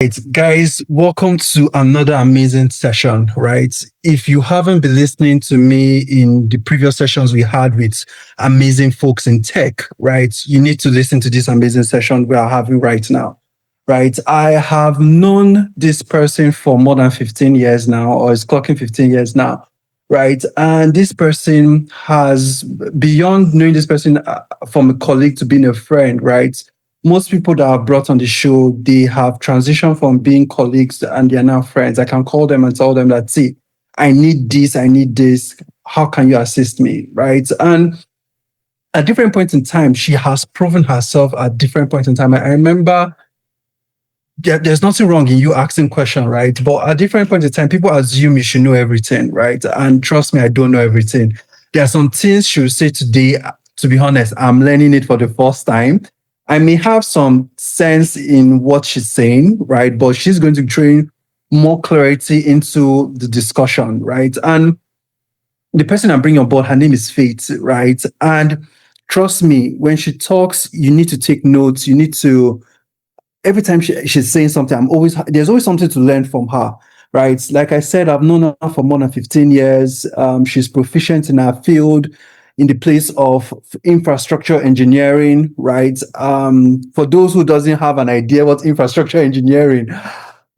Right, guys, welcome to another amazing session, right? If you haven't been listening to me in the previous sessions we had with amazing folks in tech, right, you need to listen to this amazing session we are having right now, right? I have known this person for more than 15 years now, or is clocking 15 years now, right? And this person has, beyond knowing this person from a colleague to being a friend, right? Most people that are brought on the show, they have transitioned from being colleagues and they're now friends. I can call them and tell them that, see, I need this, I need this. How can you assist me? Right. And at different points in time, she has proven herself at different points in time. I remember there's nothing wrong in you asking questions, right? But at different points in time, people assume you should know everything, right? And trust me, I don't know everything. There are some things she will say today, to be honest, I'm learning it for the first time. I may have some sense in what she's saying, right? But she's going to bring more clarity into the discussion, right? And the person I'm bringing on board, her name is Faith, right? And trust me, when she talks, you need to take notes. You need to, every time she's saying something, there's always something to learn from her, right? Like I said, I've known her for more than 15 years. She's proficient in her field in the place of infrastructure engineering, right? For those who doesn't have an idea what infrastructure engineering,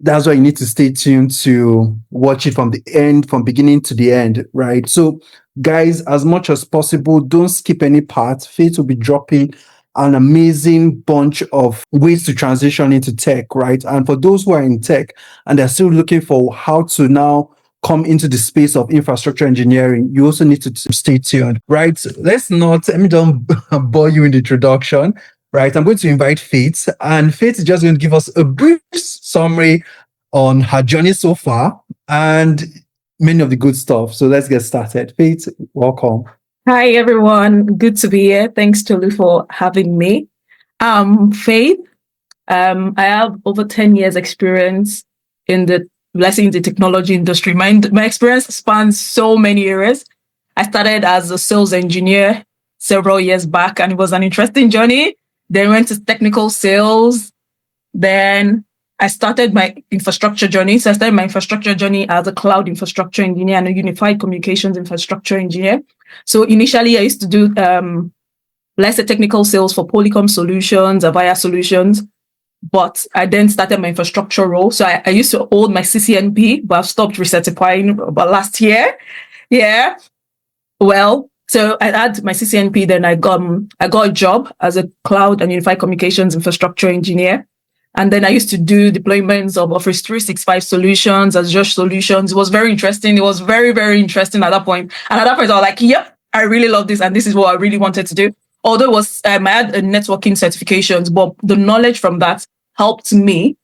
that's why you need to stay tuned to watch it from the end, from beginning to the end, right? So guys, as much as possible, don't skip any part. Faith will be dropping an amazing bunch of ways to transition into tech, right? And for those who are in tech and they're still looking for how to now come into the space of infrastructure engineering, you also need to stay tuned, right? Let me don't bore you in the introduction, right? I'm going to invite Faith, and Faith is just going to give us a brief summary on her journey so far and many of the good stuff. So let's get started. Faith, welcome. Hi, everyone. Good to be here. Thanks, Tolu, for having me. Faith. I have over 10 years experience in the technology industry. My experience spans so many areas. I started as a sales engineer several years back, and it was an interesting journey. Then went to technical sales. Then I started my infrastructure journey. So I started my infrastructure journey as a cloud infrastructure engineer and a unified communications infrastructure engineer. So initially I used to do, let's say, technical sales for Polycom solutions, Avaya solutions. But I then started my infrastructure role. So I used to hold my CCNP, but I've stopped recertifying about last year. Yeah. Well, so I had my CCNP, then I got a job as a cloud and unified communications infrastructure engineer. And then I used to do deployments of Office 365 solutions, Azure solutions. It was very interesting. It was very, very interesting at that point. And at that point, I was like, yep, I really love this. And this is what I really wanted to do. Although it was, I had networking certifications, but the knowledge from that helped me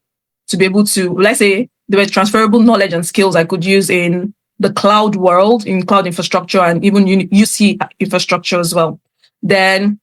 to be able to, let's say, there were transferable knowledge and skills I could use in the cloud world, in cloud infrastructure, and even UC infrastructure as well. Then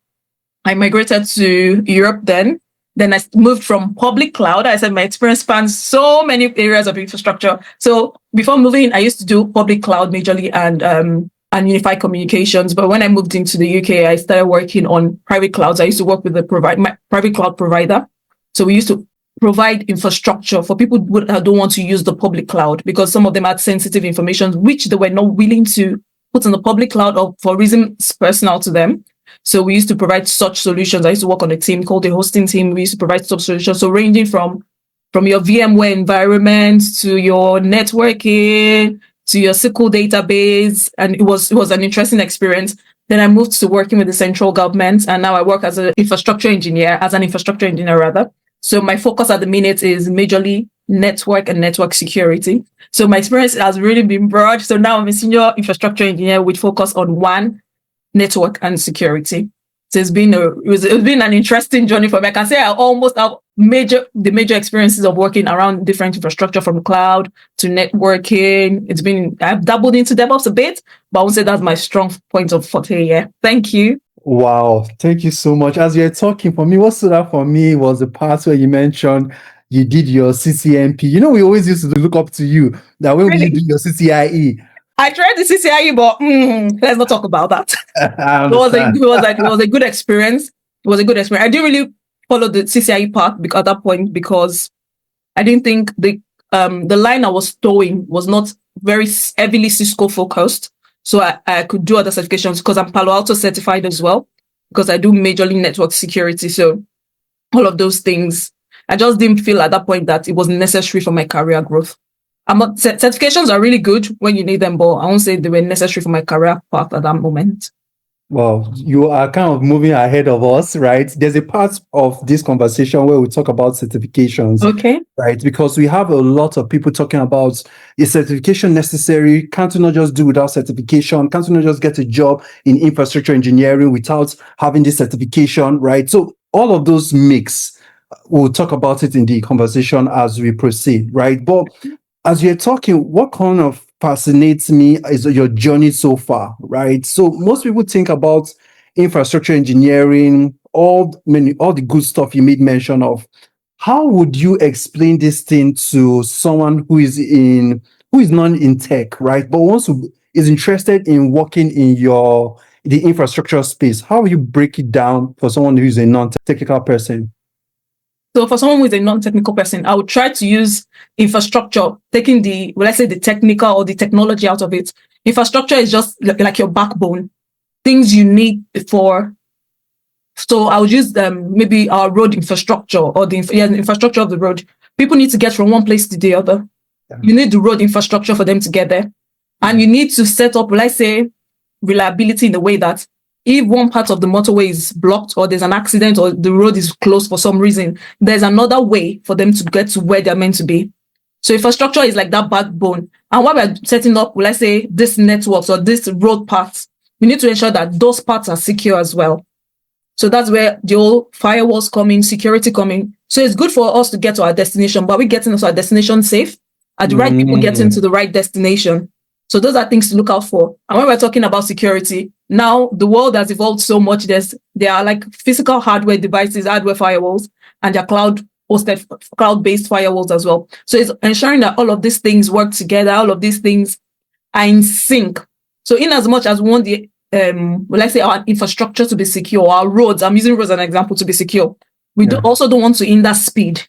I migrated to Europe then. Then I moved from public cloud. I said my experience spans so many areas of infrastructure. So before moving, I used to do public cloud majorly and unified communications. But when I moved into the UK, I started working on private clouds. I used to work with my private cloud provider. So we used to provide infrastructure for people who don't want to use the public cloud because some of them had sensitive information, which they were not willing to put on the public cloud or for reasons personal to them. So we used to provide such solutions. I used to work on a team called the hosting team. We used to provide such solutions. So ranging from your VMware environment to your networking to your SQL database. And it was an interesting experience. Then I moved to working with the central government. And now I work as an infrastructure engineer rather. So my focus at the minute is majorly network and network security. So my experience has really been broad. So now I'm a senior infrastructure engineer with focus on WAN, network and security. So it's been an interesting journey for me. I can say I almost have the major experiences of working around different infrastructure from cloud to networking. I've dabbled into DevOps a bit, but I would say that's my strong point of forte. Yeah. Thank you. Wow. Thank you so much. As you're talking, for me, what stood out for me was the part where you mentioned you did your CCNP. We always used to look up to you. That when Really? will you do your CCIE? I tried the CCIE, but let's not talk about that. It was a good experience. It was a good experience. I didn't really follow the CCIE path at that point because I didn't think the line I was towing was not very heavily Cisco focused. So I could do other certifications because I'm Palo Alto certified as well, because I do majorly network security. So all of those things, I just didn't feel at that point that it was necessary for my career growth. Certifications are really good when you need them, but I won't say they were necessary for my career path at that moment. Well, you are kind of moving ahead of us, right? There's a part of this conversation where we talk about certifications, Okay. right? Because we have a lot of people talking about, is certification necessary? Can't you not just do without certification? Can't you not just get a job in infrastructure engineering without having this certification, right? So all of those mix. We'll talk about it in the conversation as we proceed, right? But as you're talking, what kind of fascinates me is your journey so far, right? So most people think about infrastructure engineering, all the good stuff you made mention of. How would you explain this thing to someone who is not in tech, right? But is interested in working in the infrastructure space? How will you break it down for someone who is a non-technical person? So for someone who is a non-technical person, I would try to use infrastructure, taking let's say the technical or the technology out of it. Infrastructure is just like your backbone, things you need for. So I would use maybe our road infrastructure or the infrastructure of the road. People need to get from one place to the other. Yeah. You need the road infrastructure for them to get there. And you need to set up, let's say, reliability in the way that if one part of the motorway is blocked or there's an accident or the road is closed for some reason, there's another way for them to get to where they're meant to be. So infrastructure is like that backbone. And while we're setting up, let's say, this networks or this road paths, we need to ensure that those parts are secure as well. So that's where the old firewalls come in, security come in. So it's good for us to get to our destination, but we're getting to our destination safe. Are the right people getting to the right destination? So those are things to look out for. And when we're talking about security, now the world has evolved so much. There are like physical hardware devices, hardware firewalls, and there are cloud-hosted, cloud-based firewalls as well. So it's ensuring that all of these things work together, all of these things are in sync. So in as much as we want let's say our infrastructure to be secure, our roads, I'm using roads as an example, to be secure, we also don't want to hinder speed.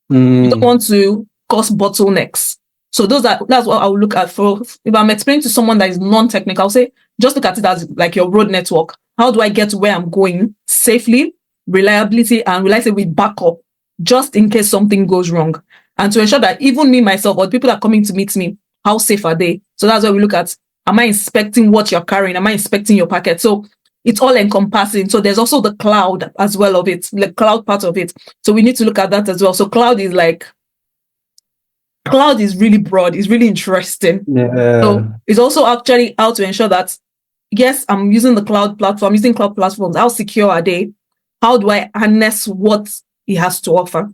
We don't want to cause bottlenecks. So that's what I would look at for. If I'm explaining to someone that is non-technical, I'll say, just look at it as like your road network. How do I get to where I'm going safely, reliability, and will I say with backup, just in case something goes wrong? And to ensure that even me, myself, or the people that are coming to meet me, how safe are they? So that's where we look at, am I inspecting what you're carrying? Am I inspecting your packet? So it's all encompassing. So there's also the cloud as well of it, the cloud part of it. So we need to look at that as well. So cloud is really broad. It's really interesting. Yeah. So it's also actually how to ensure that, yes, I'm using the cloud platform, using cloud platforms. How secure are they? How do I harness what it has to offer?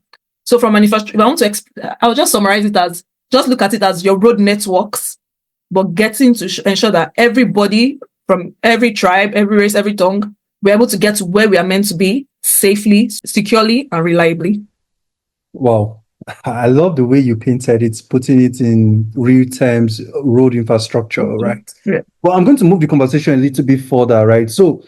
So from an infrastructure, if I want to, I'll just summarize it as, just look at it as your road networks, but getting to ensure that everybody from every tribe, every race, every tongue, we're able to get to where we are meant to be safely, securely, and reliably. Wow. I love the way you painted it, putting it in real terms, road infrastructure, right? Yeah. Well, I'm going to move the conversation a little bit further, right? So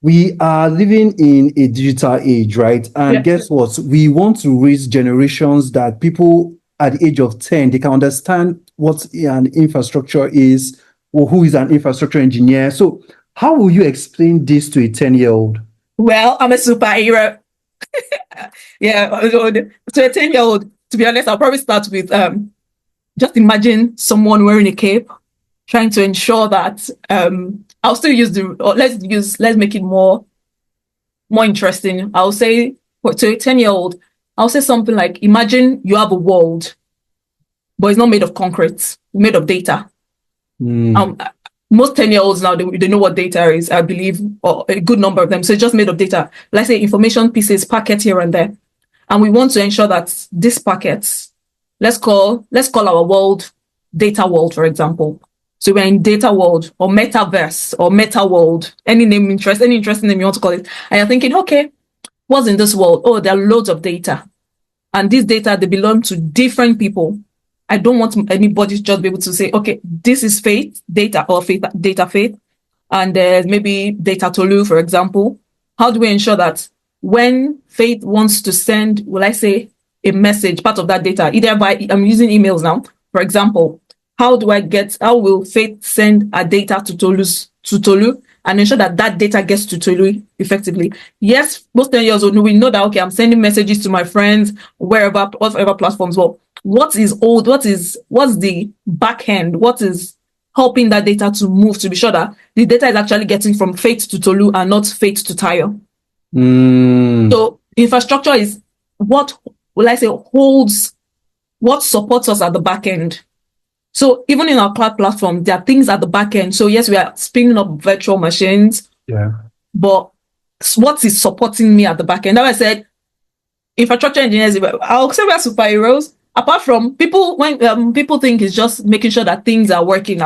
we are living in a digital age, right? And guess what? We want to raise generations that people at the age of 10, they can understand what an infrastructure is, or who is an infrastructure engineer. So how will you explain this to a 10-year-old? Well, I'm a superhero. Yeah, so a 10-year-old, to be honest, I'll probably start with just imagine someone wearing a cape, trying to ensure that I'll still use let's make it more interesting. I'll say to a 10-year-old, I'll say something like, imagine you have a world, but it's not made of concrete, it's made of data. Most 10-year-olds now, they know what data is, I believe, or a good number of them. So it's just made of data. Let's say information pieces, packets here and there. And we want to ensure that these packets, let's call our world data world, for example. So we're in data world or metaverse or meta world, any interesting name you want to call it. And you're thinking, okay, what's in this world? Oh, there are loads of data. And these data, they belong to different people. I don't want anybody to just be able to say, okay, this is Faith data or Faith data Faith, and there's maybe data Tolu, for example. How do we ensure that when Faith wants to send, will I say, a message, part of that data, either by, I'm using emails now, for example, how will Faith send a data to Tolu and ensure that that data gets to Tolu effectively? Yes, most 10 years old, we know that, okay, I'm sending messages to my friends, whatever platforms. Well, what's the back end? What is helping that data to move to be sure that the data is actually getting from Faith to Tolu and not Faith to Tayo? So infrastructure is what holds, what supports us at the back end. So even in our cloud platform, there are things at the back end. So yes, we are spinning up virtual machines. Yeah. But what is supporting me at the back end? Now I said infrastructure engineers, I'll say we are superheroes. Apart from people, when people think it's just making sure that things are working.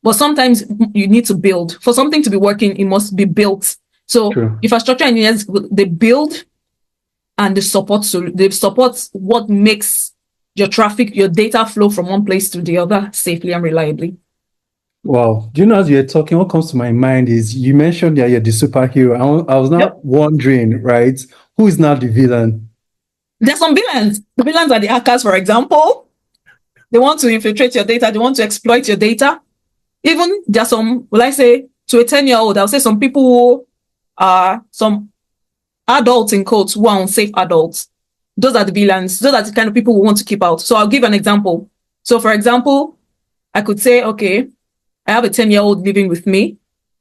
But sometimes you need to build. For something to be working, it must be built. So True. Infrastructure engineers, they build and they support what makes your data flow from one place to the other safely and reliably. Wow. Do you know, as you're talking, what comes to my mind is you mentioned that you're the superhero. I was now wondering, right, who is now the villain? There's some villains. The villains are the hackers, for example. They want to infiltrate your data. They want to exploit your data. Even there's some, to a 10-year-old, I'll say some people who are some adults in quotes who are unsafe adults. Those are the villains. Those are the kind of people we want to keep out. So I'll give an example. So for example, I could say, okay, I have a 10-year-old living with me.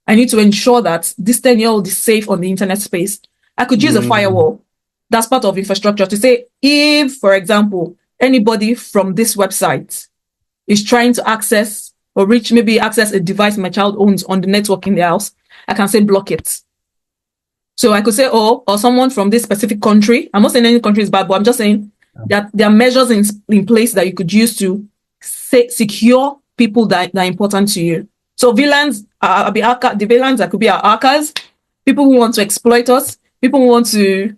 I need to ensure that this 10-year-old is safe on the internet space. I could use a firewall. That's part of infrastructure to say, if, for example, anybody from this website is trying to access a device my child owns on the network in their house, I can say block it. So I could say, or someone from this specific country. I'm not saying any country is bad, but I'm just saying that there are measures in place that you could use to secure people that are important to you. So villains the villains that could be our hackers, people who want to exploit us, people who want to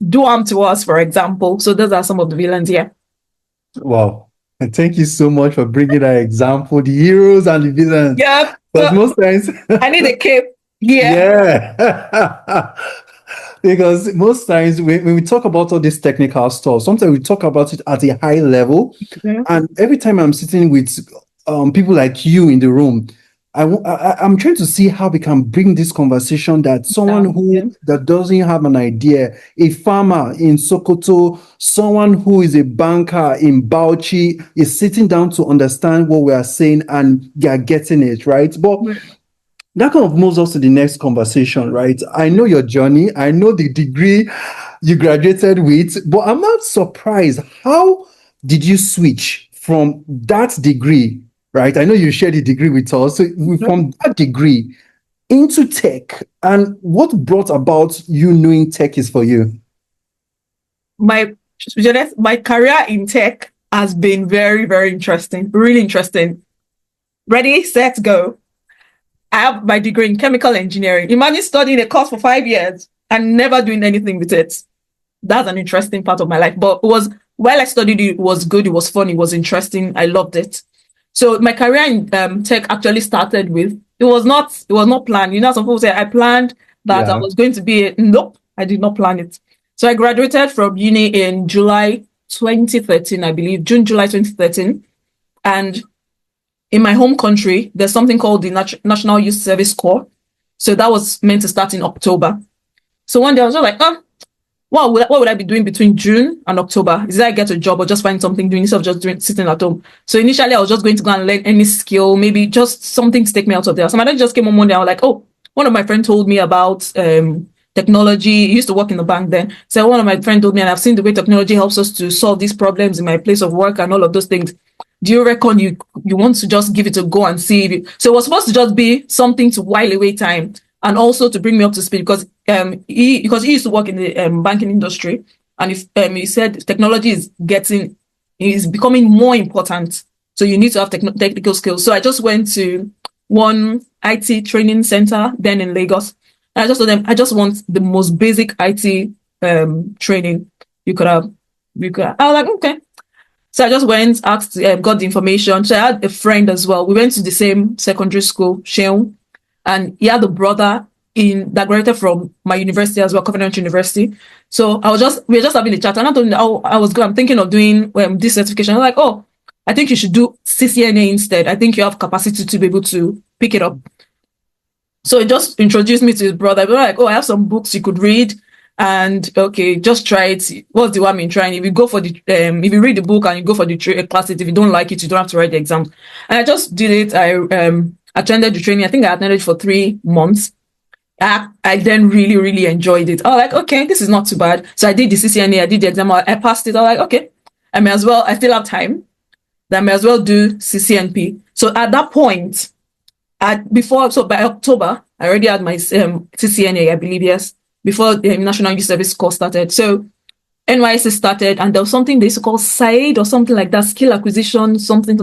do harm to us, for example. So those are some of the villains here. Wow. And thank you so much for bringing that example, the heroes and the villains. Yeah. But most times I need a cape. Yeah. Because most times when we talk about all this technical stuff, sometimes we talk about it at a high level. And every time I'm sitting with people like you in the room, I'm trying to see how we can bring this conversation that someone that doesn't have an idea, a farmer in Sokoto, someone who is a banker in Bauchi, is sitting down to understand what we are saying and they are getting it, right? But that kind of moves us to the next conversation, right? I know your journey. I know the degree you graduated with, but I'm not surprised. How did you switch from that degree, right? I know you shared the degree with us. So from that degree into tech, and what brought about you knowing tech is for you? My career in tech has been very, very interesting, really interesting. Ready, set, go. I have my degree in chemical engineering. Imagine studying a course for 5 years and never doing anything with it. That's an interesting part of my life. But while I studied, it was good, it was fun, it was interesting. I loved it. So my career in tech actually started with, it was not planned. You know, some people say I planned that I was going to be nope, I did not plan it. So I graduated from uni in July 2013, I believe, July 2013. And in my home country, there's something called the National Youth Service Corps. So that was meant to start in October. So one day I was just like, what would I be doing between June and October? Is that I get a job or just find something doing instead of just sitting at home? So initially I was just going to go and learn any skill, maybe just something to take me out of there. So my dad just came on Monday. I was like, one of my friends told me about technology. He used to work in the bank then. So one of my friends told me, and I've seen the way technology helps us to solve these problems in my place of work and all of those things. Do you reckon you want to just give it a go and see? So it was supposed to just be something to while away time and also to bring me up to speed because he used to work in the banking industry, and he said technology is becoming more important. So you need to have technical skills. So I just went to one IT training center then in Lagos. And I just told them I just want the most basic IT training you could have. I was like, okay. So I just went, asked, got the information. So I had a friend as well. We went to the same secondary school, Sheung, and he had a brother that graduated from my university as well, Covenant University. So we were just having a chat, and I told him, oh, I'm thinking of doing this certification. I'm like, oh, I think you should do CCNA instead. I think you have capacity to be able to pick it up. So he just introduced me to his brother. We were like, oh, I have some books you could read, and okay, just try it. What's the one in trying? If you go for if you read the book and you go for the classes, if you don't like it, you don't have to write the exam. And I just did it. I attended the training. I think I attended for 3 months. I then really, really enjoyed it. I was like, okay, this is not too bad. So I did the CCNA, I did the exam, I passed it. I was like, okay, I still have time. Then I may as well do CCNP. So at that point, by October, I already had my CCNA, I believe, yes, before the National Youth Service course started. So NYSC started, and there was something they used to call SAID or something like that, skill acquisition, something.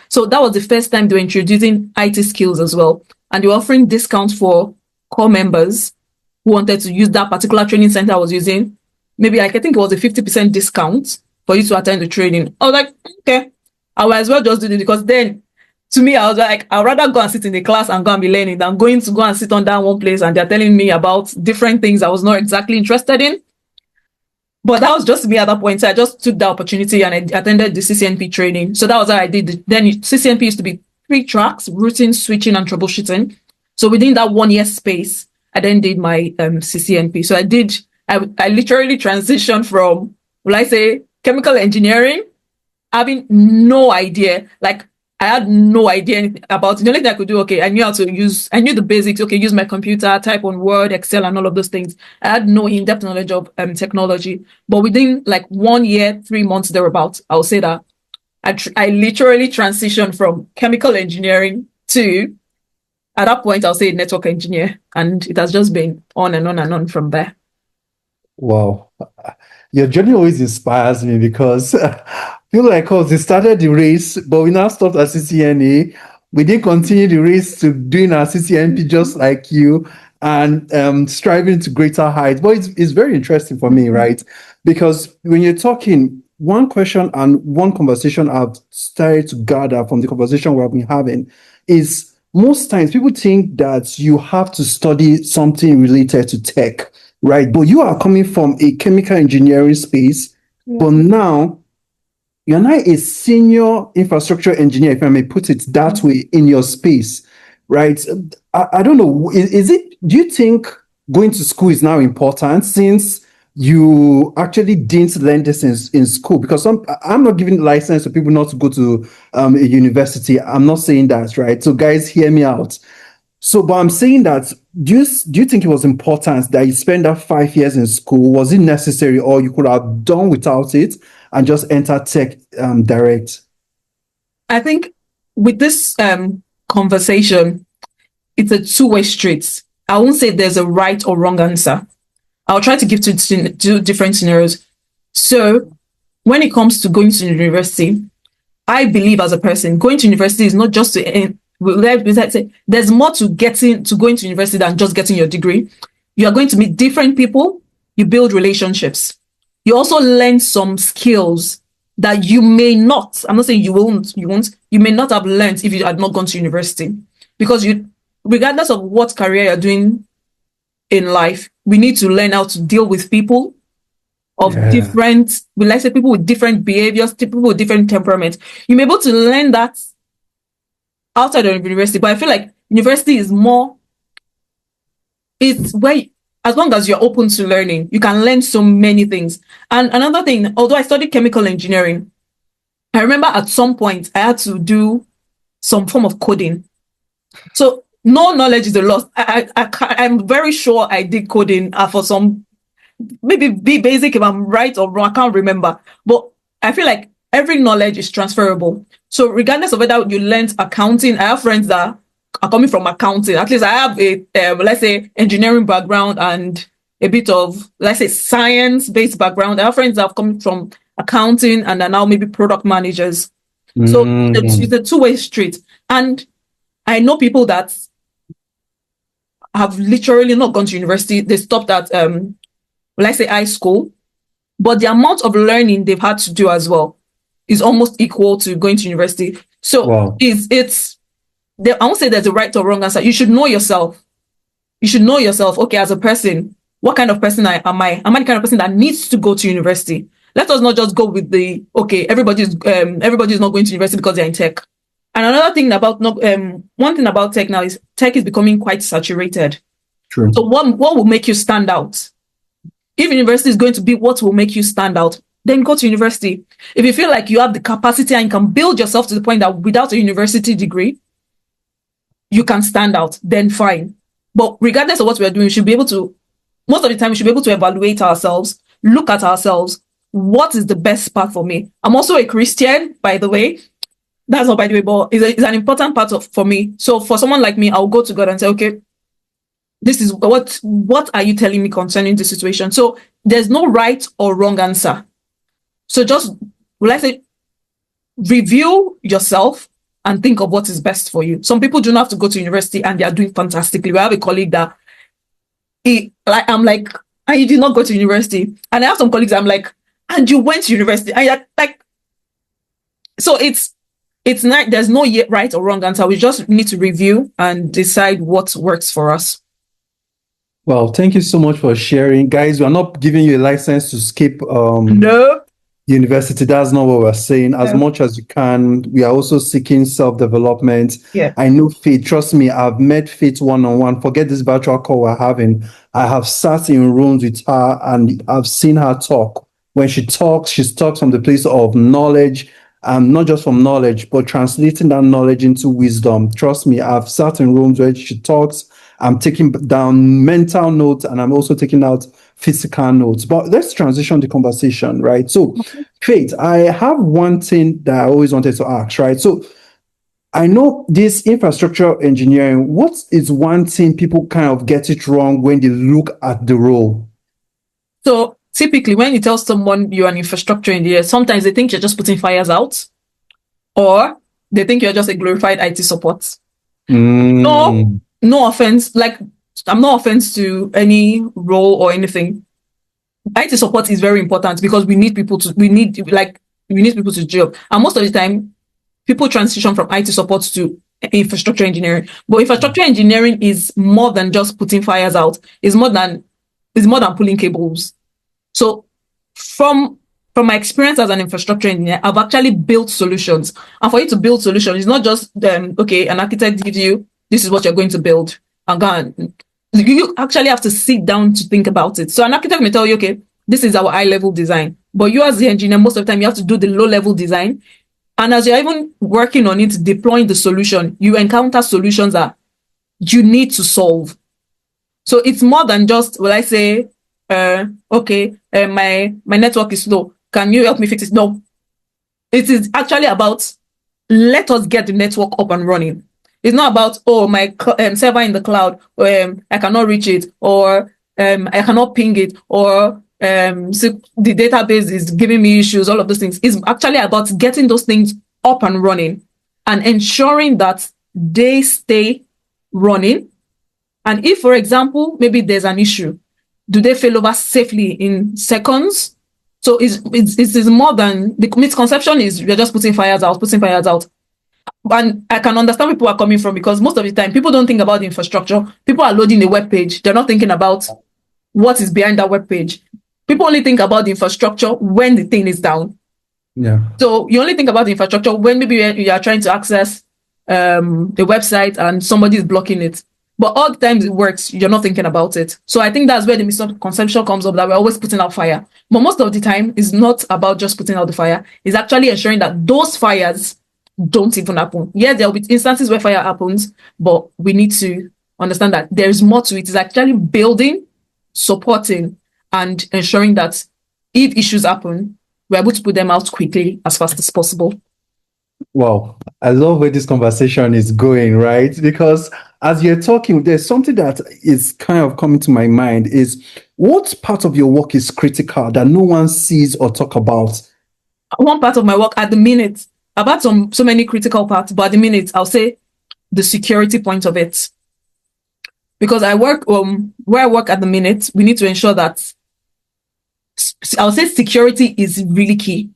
So that was the first time they were introducing IT skills as well. And they were offering discounts for core members who wanted to use that particular training center I was using. Maybe I think it was a 50% discount for you to attend the training. I was like, okay, I might as well just do this, because then to me, I was like, I'd rather go and sit in the class and go and be learning than going to go and sit on that one place and they're telling me about different things I was not exactly interested in. But that was just me at that point. So I just took the opportunity and I attended the CCNP training. So that was how I did. Then CCNP used to be 3 tracks: routing, switching, and troubleshooting. So within that 1 year space, I then did my CCNP. So I literally transitioned from, will I say, chemical engineering, having no idea. Like, I had no idea anything about it. The only thing I could do, okay, I knew the basics. Okay, use my computer, type on Word, Excel, and all of those things. I had no in-depth knowledge of technology. But within like 1 year, 3 months thereabouts, I'll say that I literally transitioned from chemical engineering to, at that point, I'll say network engineer. And it has just been on and on and on from there. Wow. Your journey always inspires me because I feel like, oh, they started the race, but we now stopped at CCNA. We didn't continue the race to doing our CCNP just like you, and striving to greater heights. But it's very interesting for me, right? Because when you're talking, one question and one conversation I've started to gather from the conversation we've been having is, most times people think that you have to study something related to tech, right? But you are coming from a chemical engineering space, but now you're not a senior infrastructure engineer, if I may put it that way, in your space, right? I don't know. Do you think going to school is now important, since you actually didn't learn this in school? Because I'm not giving license to people not to go to a university. I'm not saying that, right? So guys, hear me out. So, but I'm saying that, do you think it was important that you spend that 5 years in school? Was it necessary, or you could have done without it and just enter tech direct? I think with this conversation, it's a two-way street. I won't say there's a right or wrong answer. I'll try to give two different scenarios. So when it comes to going to university, I believe as a person, going to university is not just to end. There's more to going to university than just getting your degree. You are going to meet different people. You build relationships. You also learn some skills that you may not, I'm not saying you may not have learned if you had not gone to university. Because regardless of what career you're doing in life, we need to learn how to deal with people of different, let's say, people with different behaviors, people with different temperaments. You may be able to learn that outside of university, but I feel like university is more, it's where, as long as you're open to learning, you can learn so many things. And another thing, although I studied chemical engineering, I remember at some point I had to do some form of coding. So no knowledge is a loss. I'm very sure I did coding for some, maybe be basic if I'm right or wrong, I can't remember. But I feel like every knowledge is transferable. So regardless of whether you learned accounting, I have friends that are coming from accounting. At least I have a, let's say, engineering background and a bit of, let's say, science-based background. I have friends that have come from accounting and are now maybe product managers. So it's a two-way street. And I know people that have literally not gone to university. They stopped at, let's say, high school. But the amount of learning they've had to do as well is almost equal to going to university. So I won't say there's a right or wrong answer. You should know yourself. you should know yourself. Okay, as a person, what kind of person am I? Am I the kind of person that needs to go to university? Let us not just go with the, okay, everybody's not going to university because they're in tech. And another thing about one thing about tech now is tech is becoming quite saturated. True. So what will make you stand out? If university is going to be what will make you stand out, then go to university. If you feel like you have the capacity and you can build yourself to the point that without a university degree, you can stand out, then fine. But regardless of what we're doing, we should be able to, most of the time, we should be able to evaluate ourselves, look at ourselves. What is the best path for me? I'm also a Christian, by the way. That's not by the way, but it's an important part for me. So for someone like me, I'll go to God and say, okay, this is what are you telling me concerning the situation? So there's no right or wrong answer. So just, let's say, review yourself and think of what is best for you. Some people don't have to go to university and they are doing fantastically. We have a colleague that I'm like, and you did not go to university. And I have some colleagues, I'm like, and you went to university. And you're like, so it's not, there's no right or wrong answer. We just need to review and decide what works for us. Well, thank you so much for sharing. Guys, we're not giving you a license to skip No. university. That's not what we're saying. As much as you can, we are also seeking self-development. Yeah. I know Faith, trust me, I've met Faith one-on-one. Forget this virtual call we're having. I have sat in rooms with her and I've seen her talk. When she talks from the place of knowledge, and not just from knowledge, but translating that knowledge into wisdom. Trust me, I've sat in rooms where she talks. I'm taking down mental notes and I'm also taking out physical notes. But let's transition the conversation, right? So, Faith, I have one thing that I always wanted to ask, right? So, I know this infrastructure engineering, what is one thing people kind of get it wrong when they look at the role? So, typically, when you tell someone you're an infrastructure engineer, sometimes they think you're just putting fires out, or they think you're just a glorified IT support. No offense. Like, I'm no offense to any role or anything. IT support is very important because we need people to job. And most of the time, people transition from IT support to infrastructure engineering. But infrastructure engineering is more than just putting fires out. It's more than pulling cables. So from my experience as an infrastructure engineer, I've actually built solutions. And for you to build solutions, it's not just okay, an architect gives you, this is what you're going to build. And go on. You actually have to sit down to think about it. So an architect may tell you, okay, this is our high-level design. But you as the engineer, most of the time, you have to do the low-level design. And as you're even working on it, deploying the solution, you encounter solutions that you need to solve. So it's more than just, will I say, okay, my network is slow. Can you help me fix it? No. It is actually about, let us get the network up and running. It's not about, oh, my server in the cloud, I cannot reach it, or I cannot ping it, or so the database is giving me issues, all of those things. It's actually about getting those things up and running and ensuring that they stay running. And if, for example, maybe there's an issue, do they fail over safely in seconds? So it's more than, the misconception is you're just putting fires out. And I can understand where people are coming from, because most of the time people don't think about the infrastructure. People are loading a web page. They're not thinking about what is behind that web page. People only think about the infrastructure when the thing is down. Yeah. So you only think about the infrastructure when maybe you are trying to access the website and somebody is blocking it. But all the times it works, you're not thinking about it. So I think that's where the misconception comes up, that we're always putting out fire. But most of the time, it's not about just putting out the fire. It's actually ensuring that those fires don't even happen. Yeah, there will be instances where fire happens, but we need to understand that there's more to it. It's actually building, supporting, and ensuring that if issues happen, we're able to put them out quickly as fast as possible. Wow, I love where this conversation is going, right? Because as you're talking, there's something that is kind of coming to my mind is, what part of your work is critical that no one sees or talk about? One part of my work at the minute, I've had so many critical parts, but at the minute, I'll say the security point of it. Because I work, where I work at the minute, we need to ensure that, I'll say security is really key.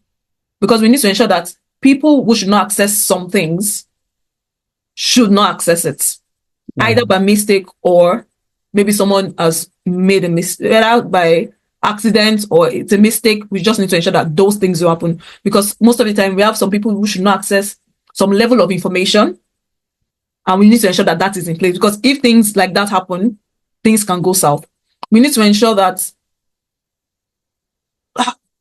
Because we need to ensure that people who should not access some things should not access it, either by mistake or maybe someone has made a mistake, whether by accident or it's a mistake. We just need to ensure that those things will happen, because most of the time we have some people who should not access some level of information, and we need to ensure that that is in place, because if things like that happen, things can go south. We need to ensure that,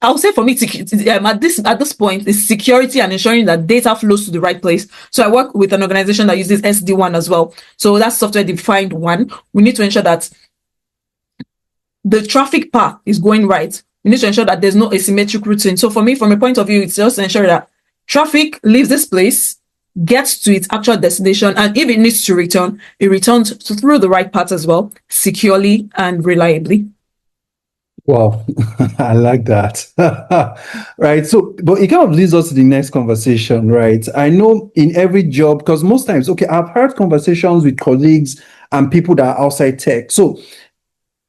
I would say for me, at this point, is security and ensuring that data flows to the right place. So I work with an organization that uses SD-WAN as well. So that's software defined WAN. We need to ensure that the traffic path is going right. We need to ensure that there's no asymmetric routing. So for me, from a point of view, it's just to ensure that traffic leaves this place, gets to its actual destination, and if it needs to return, it returns through the right path as well, securely and reliably. Wow, I like that. Right. So, but it kind of leads us to the next conversation, right? I know in every job, because most times, okay, I've heard conversations with colleagues and people that are outside tech. So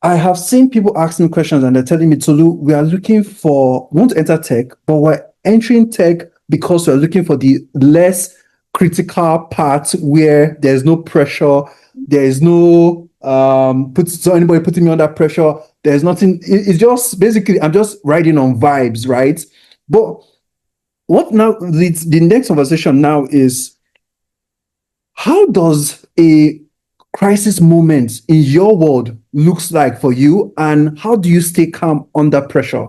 I have seen people asking questions and they're telling me, Tolu, we want to enter tech, but we're entering tech because we're looking for the less critical part where there's no pressure, there is no anybody putting me under pressure. There's nothing. It's just basically I'm just riding on vibes, right? But what now? The next conversation now is, how does a crisis moment in your world looks like for you, and how do you stay calm under pressure?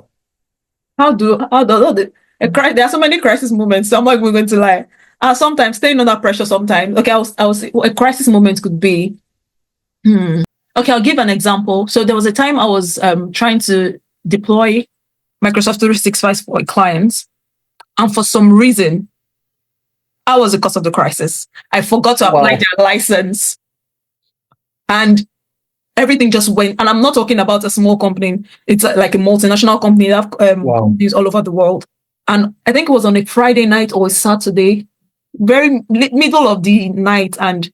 There are so many crisis moments, so I'm not even going to lie. Sometimes staying under pressure. Sometimes, okay, I will say a crisis moment could be. Okay, I'll give an example. So there was a time I was trying to deploy Microsoft 365 for a client, and for some reason, I was the cause of the crisis. I forgot to apply their license, and everything just went. And I'm not talking about a small company. It's like a multinational company that have companies all over the world. And I think it was on a Friday night or a Saturday, very middle of the night, and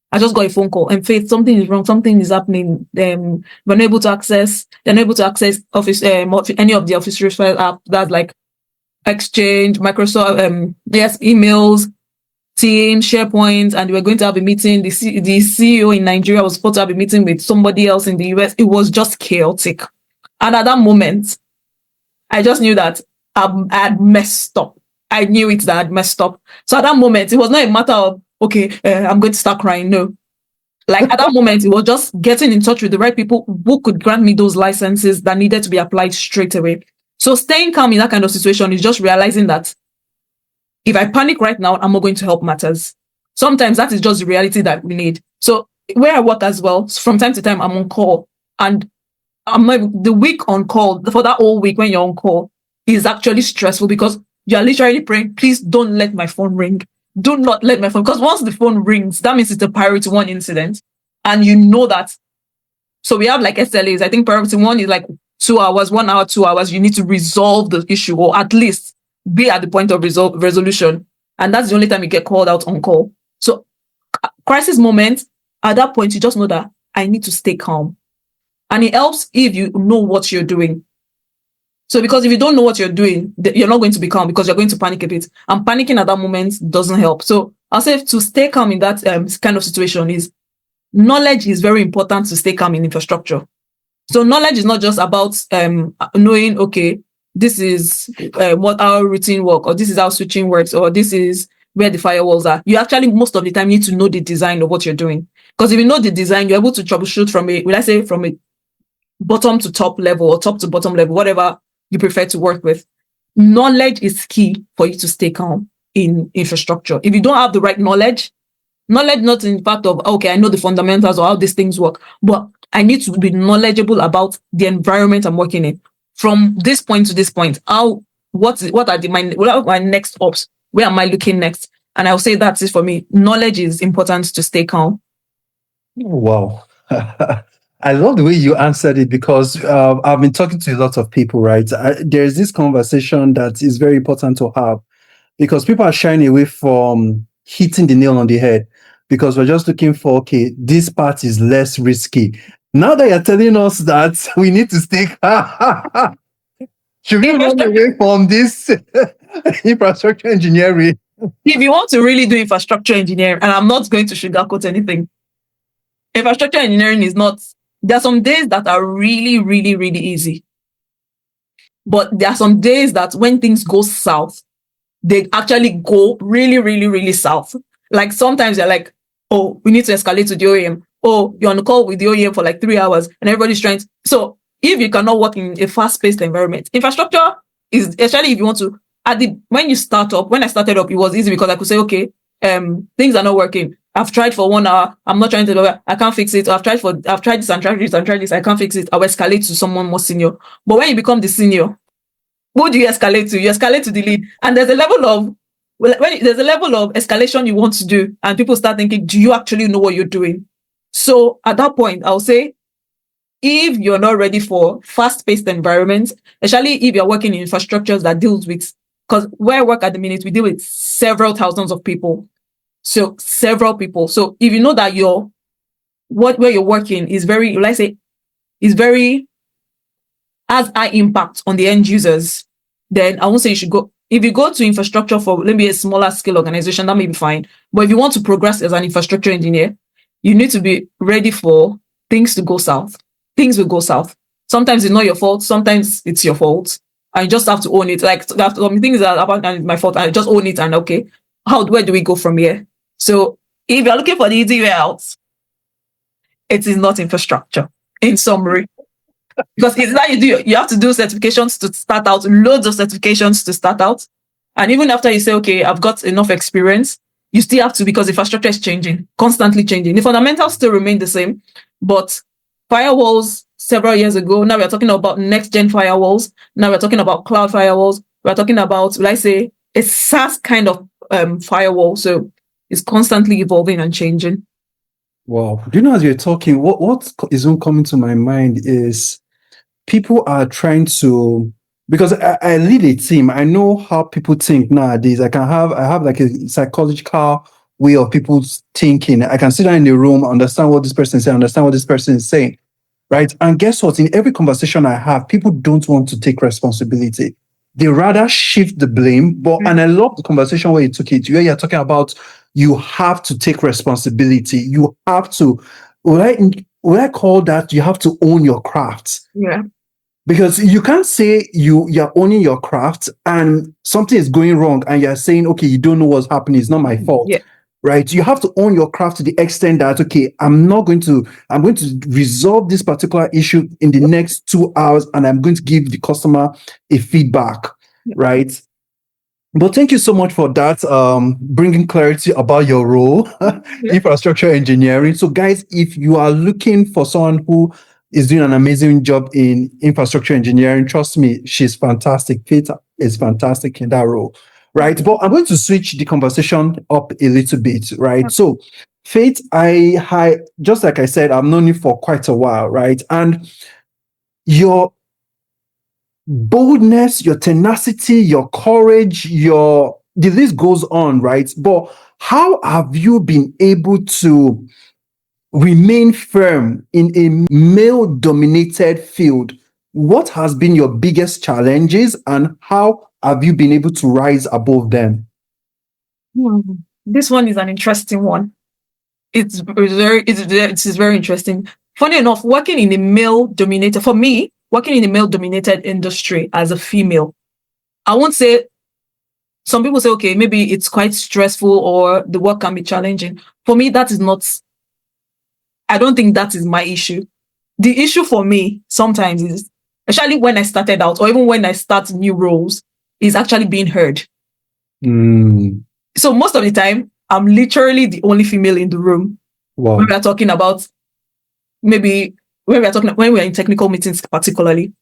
I just got a phone call. And Faith, something is wrong. Something is happening. We're unable to access. They're unable to access Office, any of the Office 365 app. That's like Exchange, Microsoft, emails, Teams, SharePoint, and we were going to have a meeting. The CEO in Nigeria was supposed to have a meeting with somebody else in the US. It was just chaotic. And at that moment, I just knew that I had messed up. I knew it that I had messed up. So at that moment, it was not a matter of, okay, I'm going to start crying. No. Like at that moment, it was just getting in touch with the right people who could grant me those licenses that needed to be applied straight away. So staying calm in that kind of situation is just realizing that if I panic right now, I'm not going to help matters. Sometimes that is just the reality that we need. So where I work as well, from time to time, I'm on call, and the week on call, for that whole week when you're on call, is actually stressful because you're literally praying, please don't let my phone ring. Do not let my phone, because once the phone rings, that means it's a priority one incident. And you know that. So we have like SLAs. I think priority one is like 2 hours, 1 hour, 2 hours. You need to resolve the issue, or at least be at the point of resolution. And that's the only time you get called out on call. So crisis moment, at that point, you just know that I need to stay calm. And it helps if you know what you're doing. So because if you don't know what you're doing, you're not going to be calm because you're going to panic a bit. And panicking at that moment doesn't help. So I'll say to stay calm in that kind of situation is knowledge is very important to stay calm in infrastructure. So knowledge is not just about knowing, okay, this is what our routine work, or this is how switching works, or this is where the firewalls are. You actually, most of the time, need to know the design of what you're doing. Because if you know the design, you're able to troubleshoot from a bottom to top level, or top to bottom level, whatever you prefer to work with. Knowledge is key for you to stay calm in infrastructure. If you don't have the right knowledge not in fact of, okay, I know the fundamentals or how these things work, but I need to be knowledgeable about the environment I'm working in. From this point to this point, what are my next ops? Where am I looking next? And I'll say that's it for me. Knowledge is important to stay calm. Wow. I love the way you answered it, because I've been talking to a lot of people, right? There's this conversation that is very important to have, because people are shying away from hitting the nail on the head, because we're just looking for, okay, this part is less risky. Now that you're telling us that we need to stay should we run away from this infrastructure engineering? If you want to really do infrastructure engineering, and I'm not going to sugarcoat anything, infrastructure engineering is not There are some days that are really, really, really easy. But there are some days that when things go south, they actually go really, really, really south. Like sometimes they're like, oh, we need to escalate to the OEM. Oh, you're on the call with the OEM for like 3 hours and everybody's trying to. So if you cannot work in a fast-paced environment, infrastructure is, especially if you want to, when you start up, when I started up, it was easy because I could say, okay, things are not working. I've tried for 1 hour. I'm not trying to, I can't fix it. I've tried this and tried this and tried this. I can't fix it. I'll escalate to someone more senior. But when you become the senior, who do you escalate to? You escalate to the lead. And there's a level of, there's a level of escalation you want to do, and people start thinking, do you actually know what you're doing? So at that point, I'll say, if you're not ready for fast-paced environments, especially if you're working in infrastructures that deals with, because where I work at the minute, we deal with several thousands of people. So several people. So if you know that where you're working is very, let's say, is very, has high impact on the end users, then I won't say you should go. If you go to infrastructure for maybe a smaller scale organization, that may be fine. But if you want to progress as an infrastructure engineer, you need to be ready for things to go south. Things will go south. Sometimes it's not your fault. Sometimes it's your fault. And you just have to own it. Like some things that are about my fault, and I just own it. And okay, where do we go from here? So if you're looking for the easy way out, it is not infrastructure. In summary. Because it's that you have to do certifications to start out, loads of certifications to start out. And even after you say, okay, I've got enough experience, you still have to, because infrastructure is changing, constantly changing. The fundamentals still remain the same, but firewalls several years ago, now we're talking about next gen firewalls. Now we're talking about cloud firewalls. We're talking about, let's say, a SaaS kind of firewall. So it's constantly evolving and changing. Wow. Do you know, as you're talking, what is coming to my mind is people are trying to, because I lead a team. I know how people think nowadays. I have like a psychological way of people's thinking. I can sit down in a room, understand what this person is saying, understand what this person is saying, right? And guess what? In every conversation I have, people don't want to take responsibility. They rather shift the blame. And I love the conversation where you took it, where you're talking about you have to take responsibility. You have to, would I call that you have to own your craft? Yeah. Because you can't say you're owning your craft and something is going wrong and you're saying, okay, you don't know what's happening. It's not my fault. Yeah. Right? You have to own your craft to the extent that, okay, I'm going to resolve this particular issue in the next 2 hours and I'm going to give the customer a feedback. Yeah. Right? But thank you so much for that, bringing clarity about your role, infrastructure engineering. So guys, if you are looking for someone who is doing an amazing job in infrastructure engineering, trust me, she's fantastic. Faith is fantastic in that role, right? But I'm going to switch the conversation up a little bit, right? So Faith, I just like I said, I've known you for quite a while, right? And your boldness, your tenacity, your courage, the list goes on, right? But how have you been able to remain firm in a male-dominated field? What has been your biggest challenges and how have you been able to rise above them? This one is an interesting one. It is very interesting. Funny enough, working in a male-dominated, for me, working in a male-dominated industry as a female, I won't say, some people say, okay, maybe it's quite stressful or the work can be challenging. For me, that is not, I don't think that is my issue. The issue for me sometimes is, especially when I started out or even when I start new roles, is actually being heard. So most of the time, I'm literally the only female in the room. Wow. When we are talking about, maybe when we're in technical meetings particularly.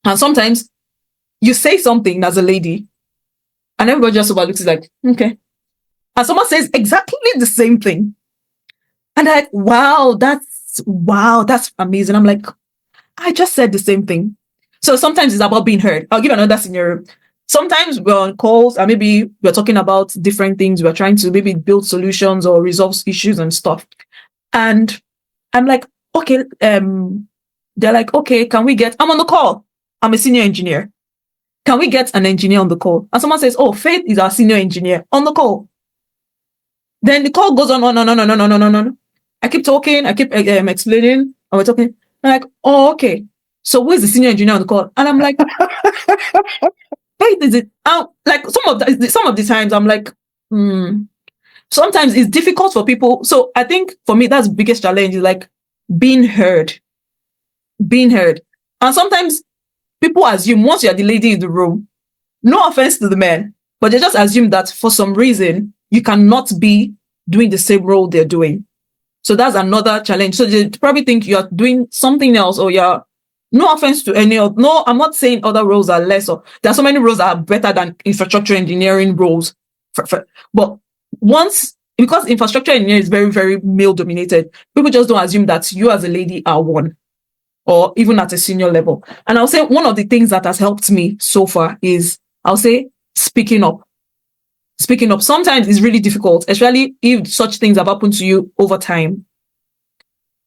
And sometimes you say something as a lady and everybody just overlooks it like, okay. And someone says exactly the same thing. And I'm like, wow, that's amazing. I'm like, I just said the same thing. So sometimes it's about being heard. I'll give another scenario. Sometimes we're on calls and maybe we're talking about different things. We're trying to maybe build solutions or resolve issues and stuff. And I'm like, okay, they're like, okay, I'm on the call. I'm a senior engineer. Can we get an engineer on the call? And someone says, oh, Faith is our senior engineer on the call. Then the call goes on. I keep talking. I keep explaining. and we're talking. I'm like, oh, okay. So who is the senior engineer on the call? And I'm like, wait, is it? Like some of the times I'm like, sometimes it's difficult for people. So I think for me, that's the biggest challenge is like being heard, being heard. And sometimes people assume once you're the lady in the room, no offense to the men, but they just assume that for some reason you cannot be doing the same role they're doing. So that's another challenge. So they probably think you're doing something else, or you're, no offense to any of, no, I'm not saying other roles are less, or there are so many roles that are better than infrastructure engineering roles. But once, because infrastructure engineering is very, very male dominated, people just don't assume that you as a lady are one, or even at a senior level. And I'll say one of the things that has helped me so far is, I'll say, speaking up. Speaking up sometimes is really difficult, especially if such things have happened to you over time.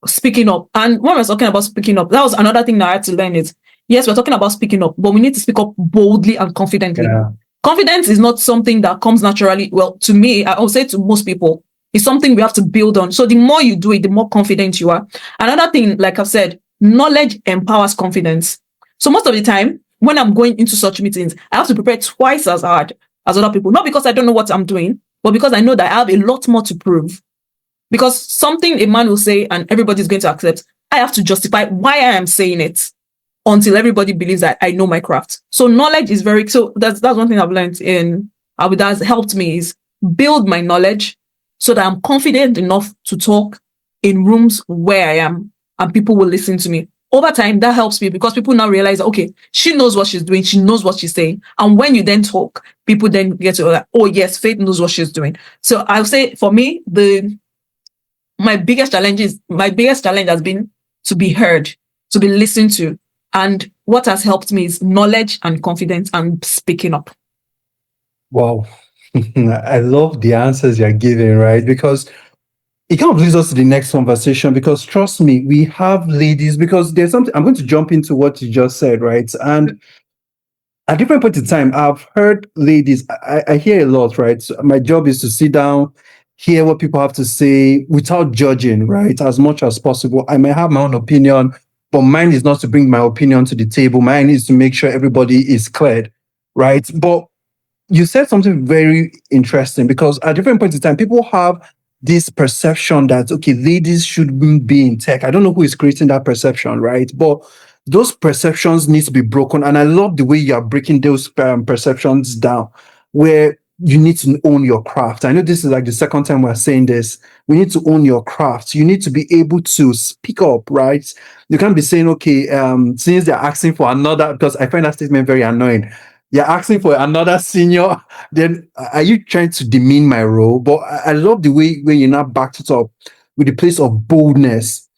Speaking up. And when we're talking about speaking up, that was another thing that I had to learn is, yes, we're talking about speaking up, but we need to speak up boldly and confidently. Yeah. Confidence is not something that comes naturally. Well, to me, I would say to most people, it's something we have to build on. So the more you do it, the more confident you are. Another thing, like I've said, knowledge empowers confidence. So most of the time, when I'm going into such meetings, I have to prepare twice as hard as other people. Not because I don't know what I'm doing, but because I know that I have a lot more to prove. Because something a man will say and everybody's going to accept, I have to justify why I am saying it until everybody believes that I know my craft. So knowledge is very, so that's one thing I've learned in, that has helped me is build my knowledge so that I'm confident enough to talk in rooms where I am and people will listen to me. Over time, that helps me because people now realize, okay, she knows what she's doing. She knows what she's saying. And when you then talk, people then get to like, oh yes, Faith knows what she's doing. So I'll say for me, my biggest challenge has been to be heard, to be listened to. And what has helped me is knowledge and confidence and speaking up. Wow. I love the answers you're giving, right? Because it kind of leads us to the next conversation, because trust me, we have ladies, because there's something, I'm going to jump into what you just said, right? And at different points in time, I've heard ladies, I hear a lot, right? So my job is to sit down, hear what people have to say without judging, right? As much as possible. I may have my own opinion, but mine is not to bring my opinion to the table. Mine is to make sure everybody is cleared, right? But you said something very interesting, because at different points in time, people have this perception that, okay, ladies shouldn't be in tech. I don't know who is creating that perception, right? But those perceptions need to be broken. And I love the way you are breaking those perceptions down, where you need to own your craft. I know this is like the second time we're saying this. We need to own your craft. You need to be able to speak up, right? You can't be saying, okay, since they're asking for another, because I find that statement very annoying. You're asking for another senior, then are you trying to demean my role? But I love the way when you now backed it up with the place of boldness.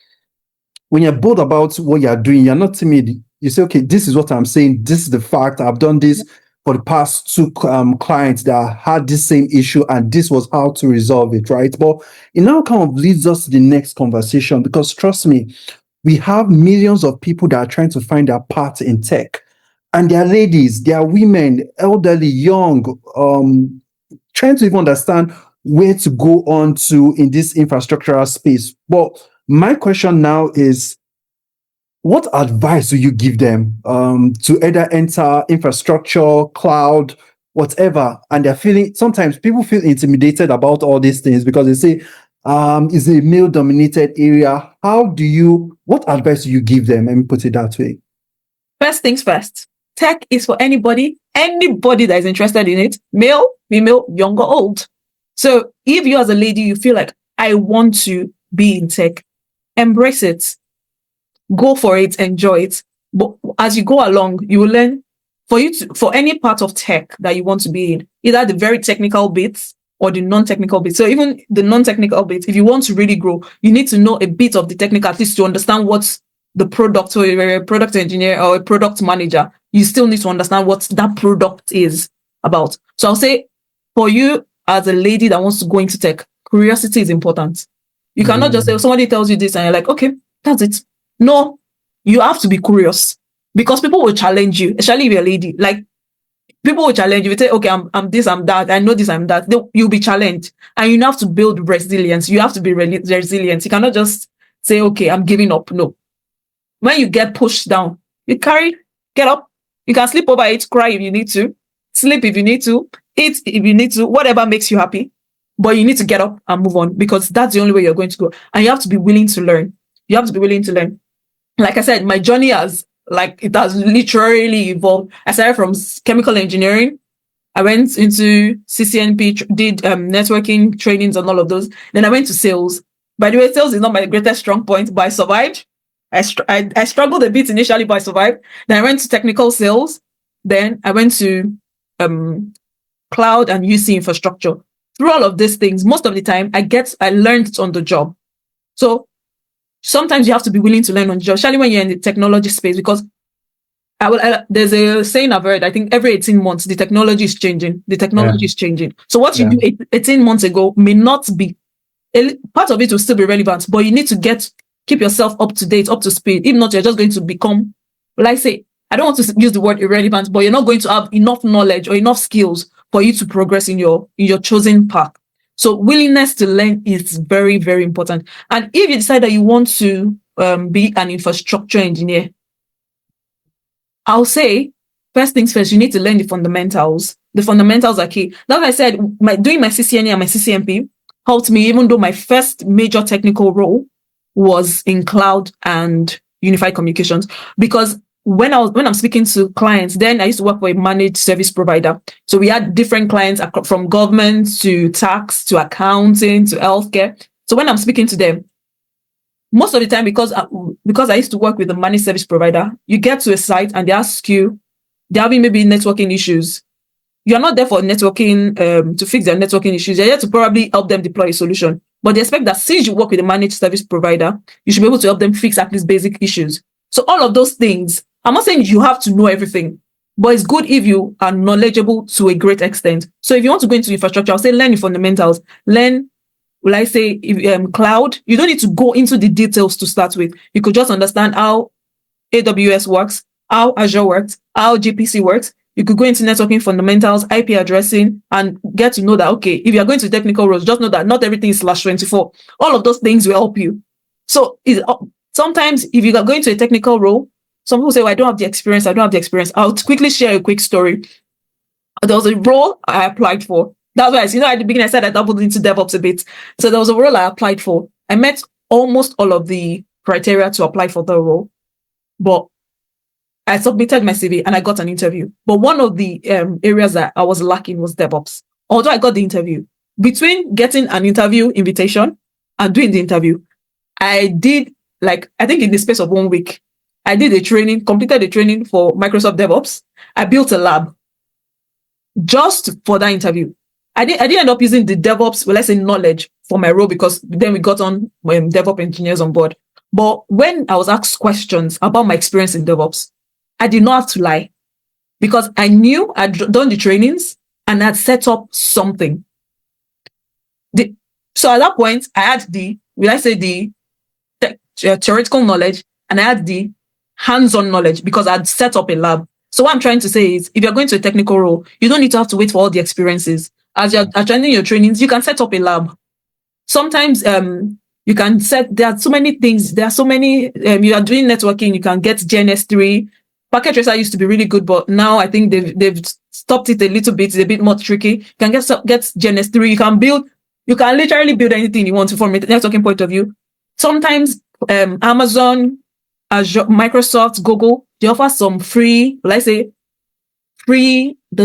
When you're bold about what you're doing, you're not timid. You say, okay, this is what I'm saying. This is the fact. I've done this for the past two clients that had this same issue, and this was how to resolve it, right? But it now kind of leads us to the next conversation, because trust me, we have millions of people that are trying to find their path in tech. And they are ladies, they are women, elderly, young, trying to even understand where to go on to in this infrastructural space. But my question now is, what advice do you give them to either enter infrastructure, cloud, whatever? And they're feeling, sometimes people feel intimidated about all these things because they say, it's a male dominated area. What advice do you give them? Let me put it that way. First things first, tech is for anybody that is interested in it, male, female, young or old. So if you as a lady, you feel like, I want to be in tech, embrace it, go for it, enjoy it. But as you go along, you will learn, for any part of tech that you want to be in, either the very technical bits or the non-technical bits. So even the non-technical bits, if you want to really grow, you need to know a bit of the technical, at least to understand what's the product. So you're a product engineer or a product manager, you still need to understand what that product is about. So I'll say, for you as a lady that wants to go into tech, curiosity is important. You cannot just say, somebody tells you this and you're like, okay, that's it. No, you have to be curious, because people will challenge you, especially if you're a lady. Like, people will challenge you. You say, okay, I'm this, I'm that. I know this, I'm that. You'll be challenged, and you have to build resilience. You have to be resilient. You cannot just say, okay, I'm giving up. No. When you get pushed down, get up. You can sleep over it, cry if you need to, sleep if you need to, eat if you need to, whatever makes you happy. But you need to get up and move on, because that's the only way you're going to go. And you have to be willing to learn. You have to be willing to learn. Like I said, my journey has literally evolved. I started from chemical engineering. I went into CCNP, did networking trainings and all of those. Then I went to sales. By the way, sales is not my greatest strong point, but I survived. I struggled a bit initially, but I survived. Then I went to technical sales. Then I went to cloud and UC infrastructure. Through all of these things, most of the time, I learned on the job. So sometimes you have to be willing to learn on the job, especially when you're in the technology space, because there's a saying I've heard, I think every 18 months, the technology is changing. Is changing. So what you do 18 months ago may not be, part of it will still be relevant, but you need to keep yourself up to date, up to speed. If not, you're just going to become, like say, I don't want to use the word irrelevant, but you're not going to have enough knowledge or enough skills for you to progress in your chosen path. So willingness to learn is very, very important. And if you decide that you want to be an infrastructure engineer, I'll say, first things first, you need to learn the fundamentals. The fundamentals are key. Like I said, doing my CCNA and my CCNP helped me, even though my first major technical role was in cloud and unified communications. Because when I'm speaking to clients, then I used to work for a managed service provider. So we had different clients from government to tax to accounting to healthcare. So when I'm speaking to them, most of the time, because I used to work with a managed service provider, you get to a site and they ask you, they're having maybe networking issues. You're not there for networking, to fix their networking issues. You're there to probably help them deploy a solution. But they expect that since you work with a managed service provider, you should be able to help them fix at least basic issues. So all of those things, I'm not saying you have to know everything, but it's good if you are knowledgeable to a great extent. So if you want to go into infrastructure, I'll say learn the fundamentals. Learn, will I say, cloud. You don't need to go into the details to start with. You could just understand how AWS works, how Azure works, how GPC works. You could go into networking fundamentals, IP addressing, and get to know that, okay, if you're going to technical roles, just know that not everything is /24. All of those things will help you. So sometimes if you are going to a technical role, some people say, well, I don't have the experience. I'll quickly share a quick story. There was a role I applied for. That's why, at the beginning I said I dabbled into DevOps a bit. So there was a role I applied for. I met almost all of the criteria to apply for the role, but I submitted my CV and I got an interview. But one of the areas that I was lacking was DevOps. Although I got the interview, between getting an interview invitation and doing the interview, I did, I think in the space of 1 week, I did completed a training for Microsoft DevOps. I built a lab just for that interview. I didn't end up using the DevOps, let's say, knowledge for my role, because then we got on DevOps engineers on board. But when I was asked questions about my experience in DevOps, I did not have to lie, because I knew I'd done the trainings and I'd set up something. So at that point, I had the theoretical knowledge and I had the hands-on knowledge, because I'd set up a lab. So what I'm trying to say is, if you're going to a technical role, you don't need to have to wait for all the experiences. As you're attending your trainings, you can set up a lab. Sometimes you can there are so many things. There are so many, you are doing networking, you can get GNS3. Packet Tracer used to be really good, but now I think they've stopped it a little bit. It's a bit more tricky. You can get GNS3. You can literally build anything you want to from a networking point of view. Sometimes Amazon, Azure, Microsoft, Google, they offer some free, there's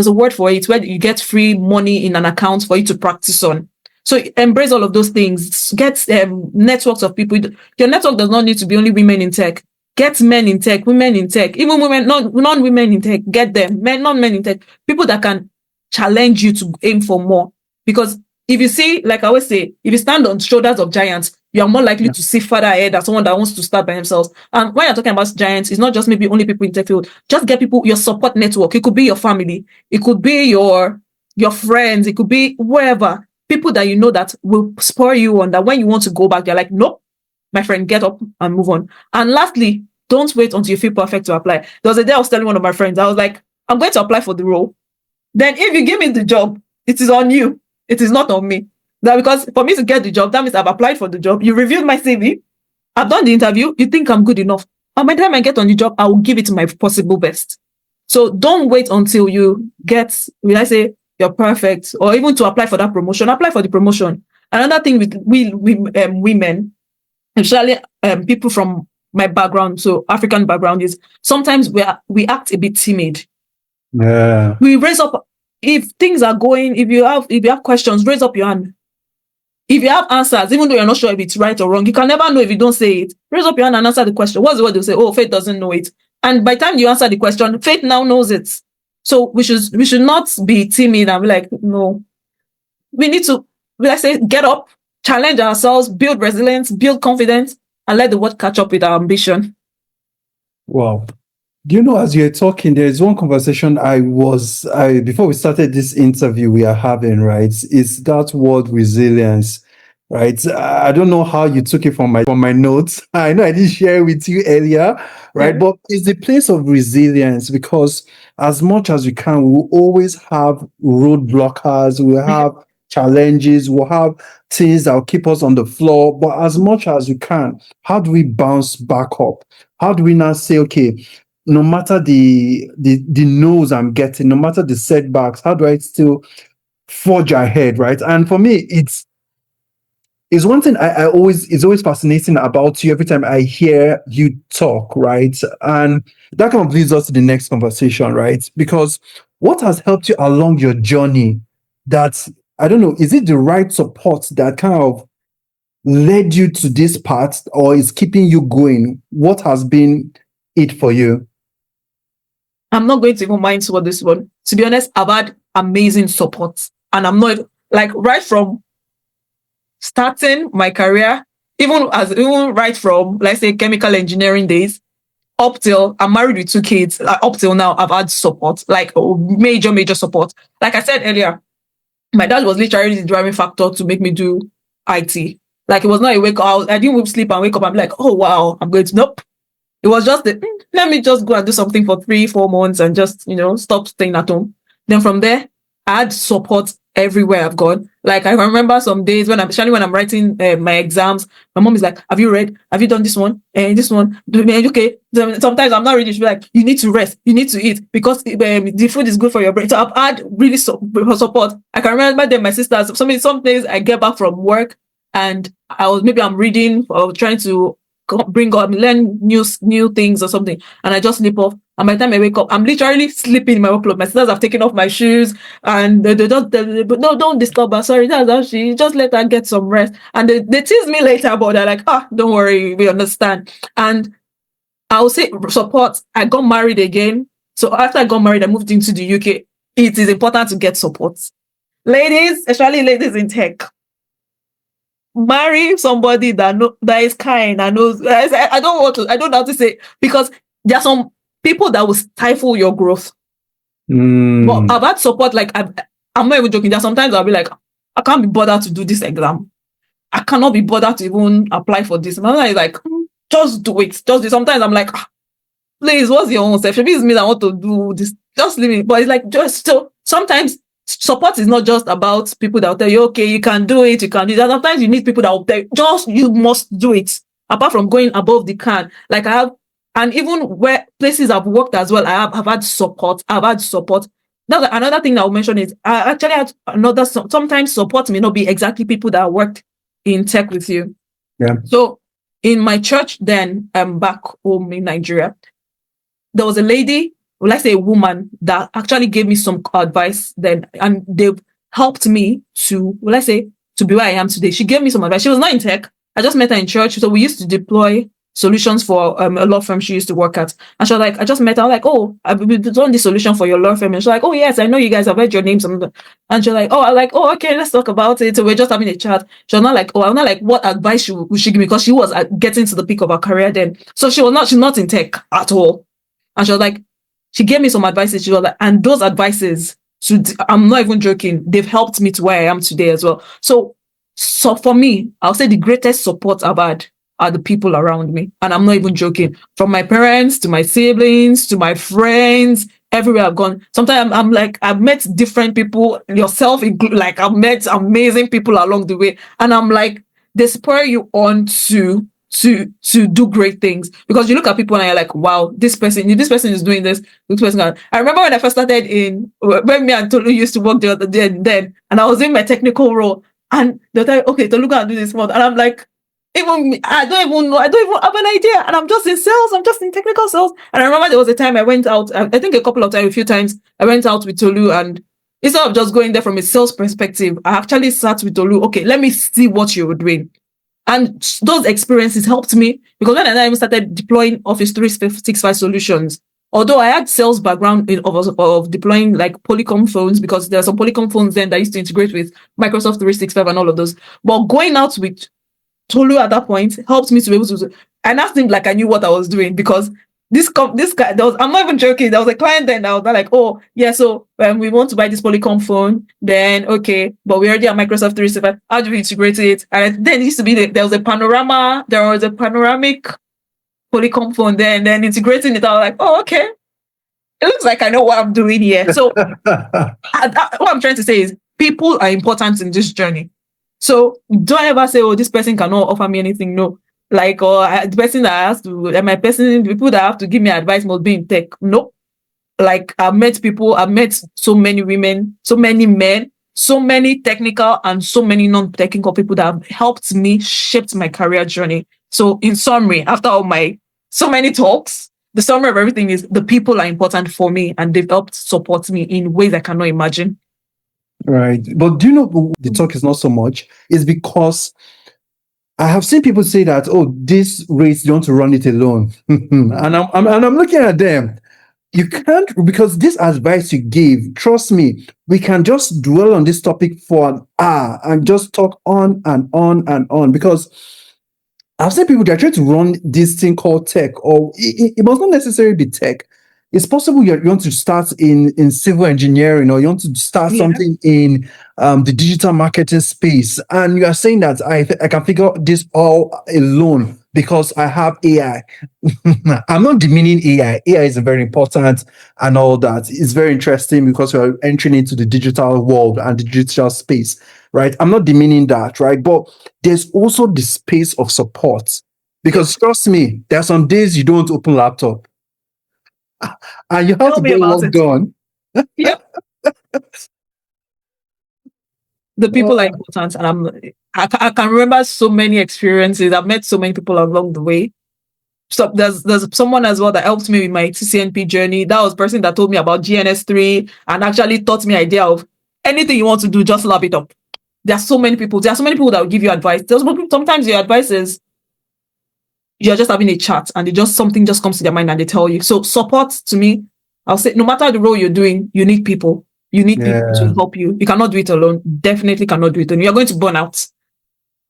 a word for it, where you get free money in an account for you to practice on. So embrace all of those things. Get networks of people. Your network does not need to be only women in tech. Get men in tech, women in tech, even women, non-women in tech. Get them, non-men in tech. People that can challenge you to aim for more. Because if you see, like I always say, if you stand on shoulders of giants, you are more likely to see further ahead than someone that wants to start by themselves. And when you're talking about giants, it's not just maybe only people in tech field. Just get people, your support network. It could be your family. It could be your friends. It could be wherever. People that you know that will spur you on, that when you want to go back, you're like, nope, my friend, get up and move on. And lastly, don't wait until you feel perfect to apply. There was a day I was telling one of my friends, I was like, I'm going to apply for the role. Then if you give me the job, it is on you. It is not on me. That because for me to get the job, that means I've applied for the job. You reviewed my CV I've done the interview. You think I'm good enough. And by the time I get on the job, I will give it my possible best. So don't wait until you get, will I say, you're perfect, or even to apply for that promotion. Apply for the promotion. Another thing with women, especially people from my background, so African background, is sometimes we act a bit timid. Yeah. We raise up if things are going. If you have questions, raise up your hand. If you have answers, even though you're not sure if it's right or wrong, you can never know if you don't say it. Raise up your hand and answer the question. What's the word they'll say? Oh, Faith doesn't know it. And by the time you answer the question, Faith now knows it. So we should not be timid and be like, no. We need to, let's say, get up, challenge ourselves, build resilience, build confidence, and let the world catch up with our ambition. Wow. Do you know, as you're talking, there's one conversation before we started this interview we are having, right? Is that word resilience, right? I don't know how you took it from my notes. I know I didn't share it with you earlier, right? Yeah. But it's the place of resilience, because as much as we can, we'll always have roadblockers, we'll have challenges, we'll have things that will keep us on the floor. But as much as we can, how do we bounce back up? How do we now say, okay, no matter the no's I'm getting, no matter the setbacks, how do I still forge ahead, right? And for me, it's one thing it's always fascinating about you every time I hear you talk, right? And that kind of leads us to the next conversation, right? Because what has helped you along your journey that, I don't know, is it the right support that kind of led you to this path, or is keeping you going? What has been it for you? I'm not going to even mind for this one. To be honest, I've had amazing support. And I'm not, like, right from starting my career, even right from, let's say, chemical engineering days, up till I'm married with 2 kids, up till now, I've had support, like major support. Like I said earlier, my dad was literally the driving factor to make me do IT. Like, it was not a wake up. I didn't sleep and wake up. I'm like, oh wow, I'm going to, nope. It was just let me just go and do something for 3-4 months and just, stop staying at home. Then from there, I had support everywhere I've gone. Like, I remember some days especially when I'm writing my exams, my mom is like, have you read? Have you done this one? And this one? Okay. Sometimes I'm not ready. She'll be like, you need to rest. You need to eat because the food is good for your brain. So I've had really support. I can remember then my sisters, some days I get back from work and I'm reading or trying to bring up, learn new things or something, and I just sleep off. And by the time I wake up, I'm literally sleeping in my work clothes. My sisters have taken off my shoes, and they but no, don't disturb her. Sorry, that's how she. Just let her get some rest. And they tease me later, but they're like, don't worry, we understand. And I will say support. I got married again, so after I got married, I moved into the UK. It is important to get support, ladies, especially ladies in tech. Marry somebody that is kind and knows. I don't know how to say, because there are some people that will stifle your growth. But I've had support. Like, I'm not even joking. There are sometimes I'll be like, I can't be bothered to do this exam. I cannot be bothered to even apply for this. And I'm like, just do it. Just do it. Sometimes I'm like, please, what's your own self? If it's me that want to do this, just leave me. But it's like, just so sometimes support is not just about people that will tell you, okay, you can do it, you can do that. Sometimes you need people that will tell you, you must do it. Apart from going above the can, like I have, and even where places I've worked as well, I've had support. Now, another thing that I'll mention is I actually had sometimes support may not be exactly people that worked in tech with you. Yeah. So in my church, then back home in Nigeria, there was a lady, let's say a woman, that actually gave me some advice then, and they helped me to, let's say, to be where I am today. She gave me some advice. She was not in tech. I just met her in church. So we used to deploy solutions for a law firm she used to work at. And she was like, I just met her. I'm like, oh, I've done this solution for your law firm. And she's like, oh, yes, I know you guys. I've heard your names. And she's like, oh, I'm like, oh, okay, let's talk about it. So we're just having a chat. She was not like, oh, I'm not like, what advice should she give me? Because she was getting to the peak of her career then. So she's not in tech at all. And she was like, she gave me some advices. She was like, and those advices, I'm not even joking, they've helped me to where I am today as well. So for me, I'll say the greatest support I've had are the people around me. And I'm not even joking. From my parents to my siblings to my friends, everywhere I've gone. Sometimes I'm like, I've met different people, yourself included, like I've met amazing people along the way. And I'm like, they spur you on to to do great things, because you look at people and you're like, wow, this person is doing this person can. I remember when I first started when me and Tolu used to work the other day, then, and I was in my technical role, and they're like, okay, Tolu can do this month, and I'm like, even me, I don't even know, I don't even have an idea, and I'm just in sales, I'm just in technical sales. And I remember there was a time I went out, I think a few times I went out with Tolu, and instead of just going there from a sales perspective, I actually sat with Tolu. Okay, let me see what you were doing. And those experiences helped me, because when I even started deploying Office 365 solutions, although I had sales background of deploying like Polycom phones, because there are some Polycom phones then that used to integrate with Microsoft 365 and all of those. But going out with Tolu at that point helped me to be able to, and that seemed like I knew what I was doing, because this guy, I'm not even joking, there was a client then that was like, oh yeah, so we want to buy this Polycom phone, then okay, but we already have Microsoft 365, how do we integrate it? And then it used to be there was a panoramic Polycom phone, then integrating it, I was like, oh okay, it looks like I know what I'm doing here. So what I'm trying to say is people are important in this journey. So don't ever say, oh, this person cannot offer me anything. No. Like, or the person that has to, the people that have to give me advice must be in tech. No. Like, I've met so many women, so many men, so many technical and so many non-technical people that have helped me shape my career journey. So in summary, after all my so many talks, the summary of everything is the people are important for me, and they've helped support me in ways I cannot imagine. Right. But do you know the talk is not so much? It's because I have seen people say that, oh, this race, you want to run it alone. And I'm looking at them. You can't, because this advice you gave, trust me, we can just dwell on this topic for an hour and just talk on and on and on, because I've seen people, they're trying to run this thing called tech, or it must not necessarily be tech. It's possible you want to start in civil engineering, or you want to start something in the digital marketing space. And you are saying that I can figure this all alone because I have AI. I'm not demeaning AI. AI is very important and all that. It's very interesting because we're entering into the digital world and the digital space, right? I'm not demeaning that, right? But there's also the space of support, because trust me, there are some days you don't open laptop and you have to get work done. Yep. The people are important, and I can remember so many experiences. I've met so many people along the way. So there's someone as well that helped me with my CCNP journey. That was the person that told me about GNS3 and actually taught me idea of anything you want to do, just lab it up. There are so many people that will give you advice. Sometimes your advice is you're just having a chat and something just comes to their mind and they tell you. So support, to me, I'll say, no matter the role you're doing, you need people. You need people to help you. You cannot do it alone. Definitely cannot do it alone. You're going to burn out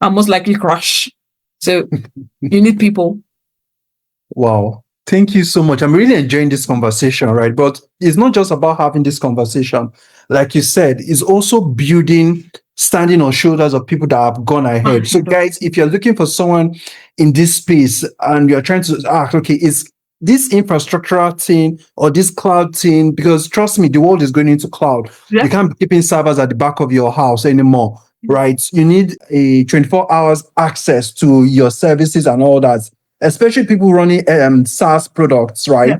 and most likely crash. So you need people. Wow. Thank you so much. I'm really enjoying this conversation, right? But it's not just about having this conversation. Like you said, it's also standing on shoulders of people that have gone ahead. So guys, if you're looking for someone in this space and you're trying to ask, okay, is this infrastructural thing or this cloud thing, because trust me, the world is going into cloud. Yeah. You can't be keeping servers at the back of your house anymore, right? You need a 24 hours access to your services and all that, especially people running SaaS products, right? Yeah.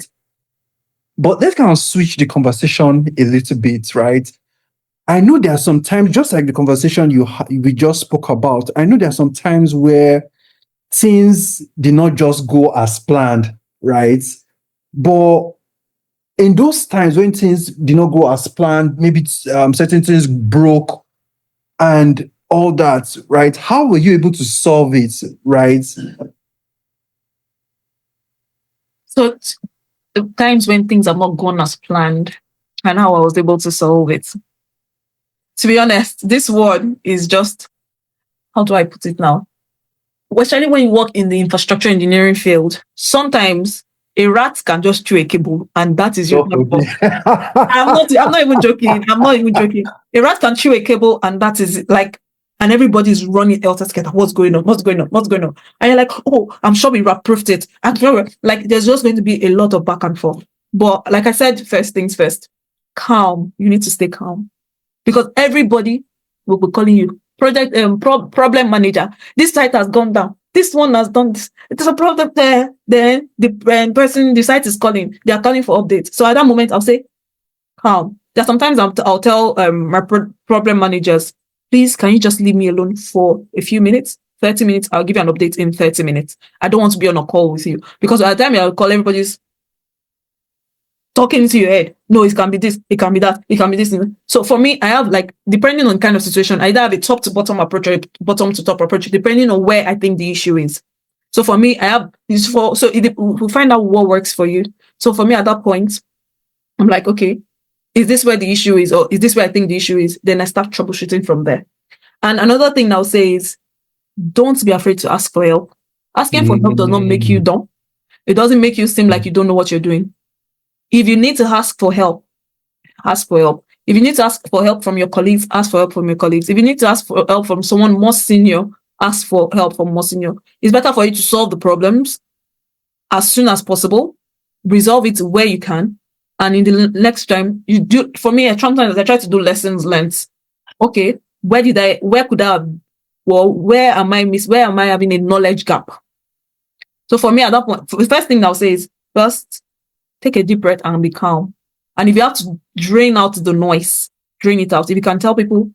But let's kind of switch the conversation a little bit, right? I know there are some times, just like the conversation we just spoke about, I know there are some times where things did not just go as planned, right? But in those times when things did not go as planned, maybe certain things broke and all that, right? How were you able to solve it, right? So the times when things have not gone as planned and how I was able to solve it. To be honest, this word is just, how do I put it now? Especially when you work in the infrastructure engineering field, sometimes a rat can just chew a cable, and that is your problem. I'm not even joking. A rat can chew a cable, and that is like, and everybody's running helter-skelter. What's going on? And you're like, oh, I'm sure we rat-proofed it. Like, there's just going to be a lot of back and forth. But like I said, first things first, calm. You need to stay calm, because everybody will be calling you project problem manager. This site has gone down. this one has done this. There's a problem there. Then the person, the site is calling. They are calling for updates. So at that moment, I'll say, calm. There sometimes I'll tell my problem managers, please, can you just leave me alone for a few minutes? 30 minutes, I'll give you an update in 30 minutes. I don't want to be on a call with you. Because by the time I'll call, everybody's talking into your head. No, it can be this, it can be that, it can be this. So for me, I have, like, depending on kind of situation, I either have a top to bottom approach or a bottom to top approach, depending on where I think the issue is. So for me, I have this for, so we'll find out what works for you. So for me, at that point, I'm like, okay, is this where the issue is, or is this where I think the issue is? Then I start troubleshooting from there. And another thing I'll say is, don't be afraid to ask for help. Asking for help does not make you dumb. It doesn't make you seem like you don't know what you're doing. If you need to ask for help, ask for help. If you need to ask for help from your colleagues, ask for help from your colleagues. If you need to ask for help from someone more senior, ask for help from more senior. It's better for you to solve the problems as soon as possible, resolve it where you can, and in the next time you do. For me, sometimes I try to do lessons learned. Okay, where could I have, well, where am I having a knowledge gap? So for me, at that point, the first thing I'll say is, first, take a deep breath and be calm. And if you have to drain out the noise, drain it out. If you can tell people,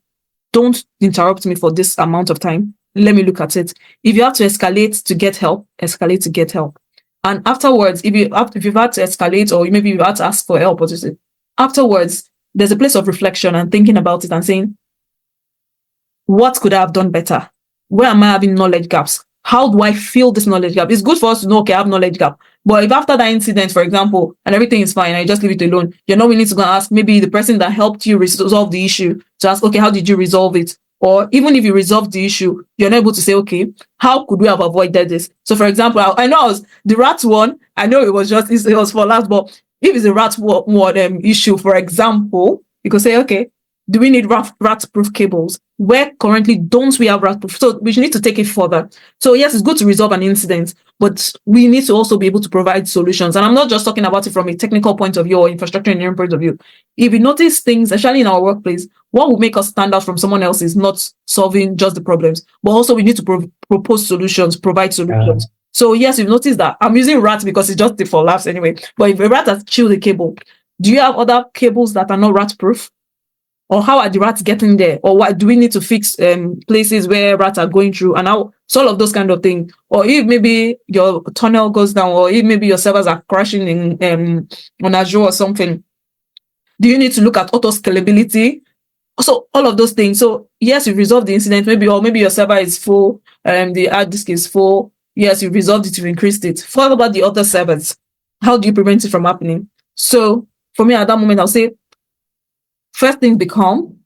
don't interrupt me for this amount of time, let me look at it. If you have to escalate to get help, escalate to get help. And afterwards, if you've had to escalate, or maybe you've had to ask for help, or to say, afterwards, there's a place of reflection and thinking about it and saying, what could I have done better? Where am I having knowledge gaps? How do I feel this knowledge gap? It's good for us to know, okay, I have knowledge gap. But if after that incident, for example, and everything is fine, I just leave it alone, you're not willing to go and ask maybe the person that helped you resolve the issue to ask, okay, how did you resolve it? Or even if you resolved the issue, you're not able to say, okay, how could we have avoided this? So for example, I know the rat one, I know it was for last, but if it's a rat issue, for example, you could say, okay, do we need rat-proof cables? Where currently don't we have rat-proof? So we need to take it further. So yes, it's good to resolve an incident, but we need to also be able to provide solutions. And I'm not just talking about it from a technical point of view or infrastructure engineering point of view. If you notice things, especially in our workplace, what will make us stand out from someone else is not solving just the problems, but also we need to propose solutions, provide solutions. So yes, you've noticed that I'm using rat because it's just for laughs anyway. But if a rat has chewed a cable, do you have other cables that are not rat-proof? Or how are the rats getting there? Or what do we need to fix places where rats are going through? And how, so all of those kind of things. Or if maybe your tunnel goes down, or if maybe your servers are crashing in on Azure or something, do you need to look at auto scalability? So all of those things. So yes, you've resolved the incident, or maybe your server is full, the hard disk is full. Yes, you've resolved it, you've increased it. What about the other servers? How do you prevent it from happening? So for me at that moment, I'll say, first thing, be calm.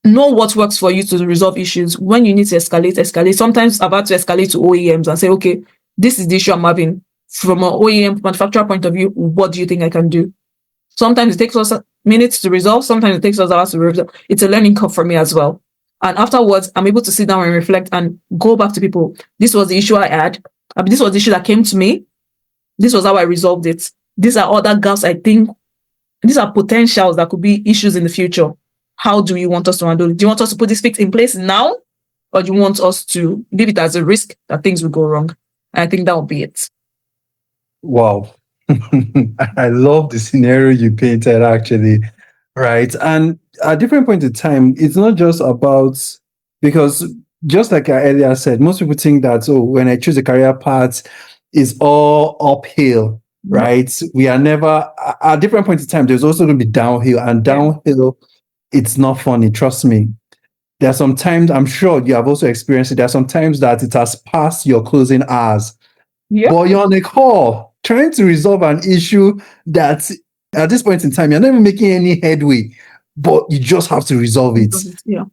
Know what works for you to resolve issues. When you need to escalate. Sometimes I've had to escalate to OEMs and say, okay, this is the issue I'm having. From an OEM manufacturer point of view, what do you think I can do? Sometimes it takes us minutes to resolve. Sometimes it takes us hours to resolve. It's a learning curve for me as well. And afterwards, I'm able to sit down and reflect and go back to people. This was the issue I had. This was the issue that came to me. This was how I resolved it. These are other gaps I think. These are potentials that could be issues in the future. How do you want us to handle it? Do you want us to put this fix in place now? Or do you want us to leave it as a risk that things will go wrong? And I think that will be it. Wow. I love the scenario you painted, actually. Right. And at different points in time, it's not just about, because just like I earlier said, most people think that, oh, when I choose a career path, it's all uphill. Right. We are never, at different points in time, there's also going to be downhill, and downhill, it's not funny. Trust me. There are some times, I'm sure you have also experienced it. There are some times that it has passed your closing hours. But you're on a call trying to resolve an issue that at this point in time, you're not even making any headway, but you just have to resolve it. Yeah.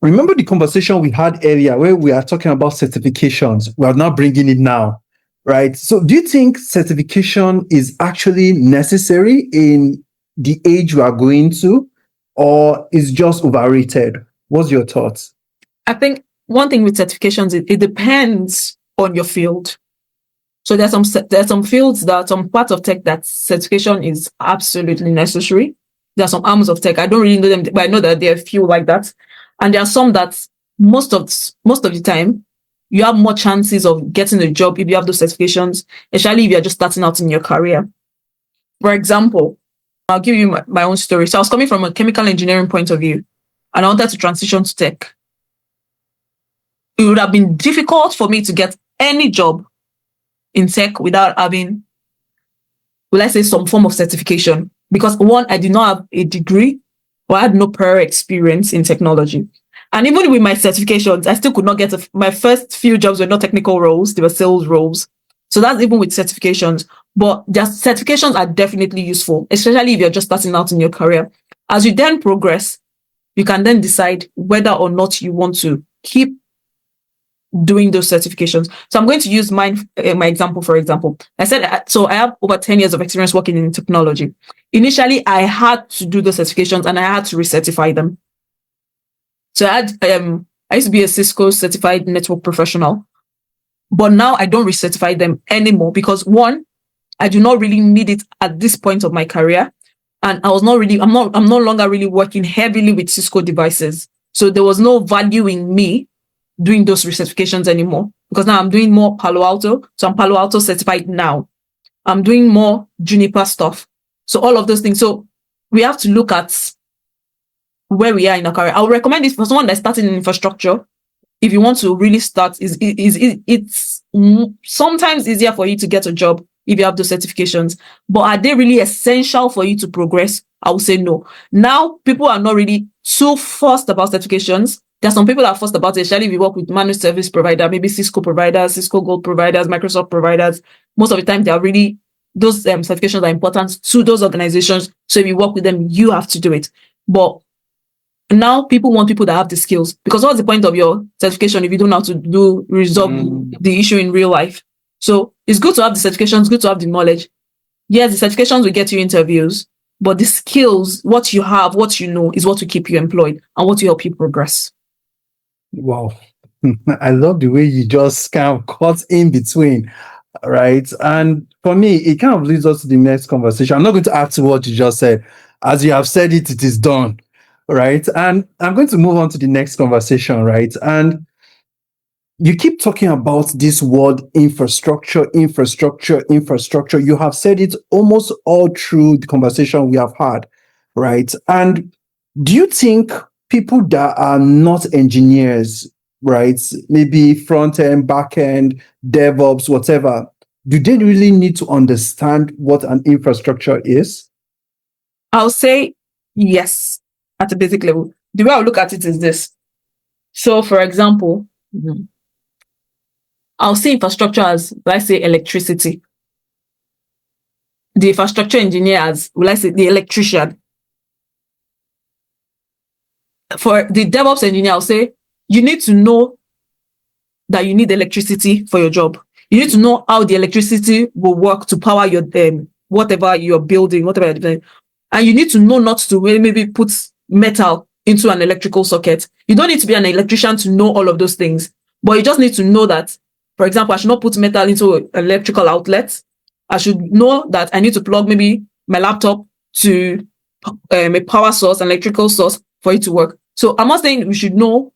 Remember the conversation we had earlier where we are talking about certifications? We are now bringing it now. Right. So do you think certification is actually necessary in the age we are going to, or is just overrated? What's your thoughts? I think one thing with certifications, it depends on your field. So there's some fields that some parts of tech that certification is absolutely necessary. There are some arms of tech. I don't really know them, but I know that there are a few like that. And there are some that most of the time you have more chances of getting a job if you have those certifications, especially if you're just starting out in your career. For example, I'll give you my own story. So I was coming from a chemical engineering point of view, and I wanted to transition to tech. It would have been difficult for me to get any job in tech without having, let's say, some form of certification. Because one, I did not have a degree or I had no prior experience in technology. And even with my certifications, I still could not get my first few jobs were not technical roles, they were sales roles. So that's even with certifications. But their certifications are definitely useful, especially if you're just starting out in your career. As you then progress, you can then decide whether or not you want to keep doing those certifications. So I'm going to use my example, for example. I said, so I have over 10 years of experience working in technology. Initially, I had to do those certifications and I had to recertify them. So I used to be a Cisco certified network professional, but now I don't recertify them anymore because one, I do not really need it at this point of my career. And I'm no longer really working heavily with Cisco devices. So there was no value in me doing those recertifications anymore because now I'm doing more Palo Alto. So I'm Palo Alto certified now. I'm doing more Juniper stuff. So all of those things. So we have to look at where we are in our career. I would recommend this for someone that's starting in infrastructure. If you want to really start, it's sometimes easier for you to get a job if you have those certifications. But are they really essential for you to progress? I would say no. Now, people are not really so fussed about certifications. There are some people that are fussed about it, especially if you work with managed service provider, maybe Cisco providers, Cisco Gold providers, Microsoft providers. Most of the time, they are really, those certifications are important to those organizations. So if you work with them, you have to do it. But now people want people that have the skills, because what's the point of your certification if you don't know how to resolve the issue in real life? So it's good to have the certifications, it's good to have the knowledge. Yes, the certifications will get you interviews, but the skills, what you have, what you know, is what will keep you employed and what will help you progress. Wow. I love the way you just kind of cut in between, right? And for me, it kind of leads us to the next conversation. I'm not going to add to what you just said. As you have said it, it is done, right? And I'm going to move on to the next conversation, right? And you keep talking about this word infrastructure, infrastructure, infrastructure. You have said it almost all through the conversation we have had, right? And do you think people that are not engineers, right, maybe front end, back end, DevOps, whatever, do they really need to understand what an infrastructure is? I'll say yes, at a basic level. The way I look at it is this. So, for example, I'll see infrastructure as, let's say, electricity. The infrastructure engineer as, let's say, the electrician. For the DevOps engineer, I'll say, you need to know that you need electricity for your job. You need to know how the electricity will work to power your whatever you're building, whatever you're doing. And you need to know not to maybe put metal into an electrical socket. You don't need to be an electrician to know all of those things, but you just need to know that, for example, I should not put metal into an electrical outlet. I should know that I need to plug maybe my laptop to a power source, an electrical source for it to work. So I'm not saying we should know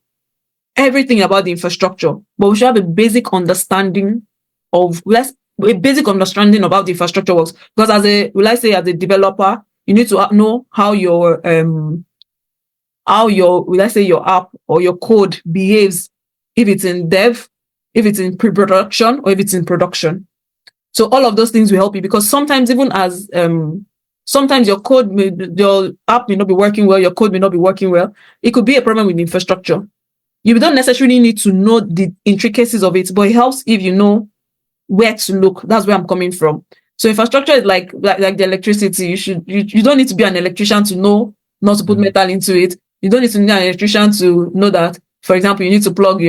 everything about the infrastructure, but we should have a basic understanding of a basic understanding of how the infrastructure works. Because as a developer, you need to know how your let's say your app or your code behaves, if it's in dev, if it's in pre-production, or if it's in production. So all of those things will help you, because sometimes even as sometimes your app may not be working well, your code may not be working well. It could be a problem with the infrastructure. You don't necessarily need to know the intricacies of it, but it helps if you know where to look. That's where I'm coming from. So infrastructure is like the electricity. You don't need to be an electrician to know not to put metal into it. You don't need to be an electrician to know that, for example, you need to plug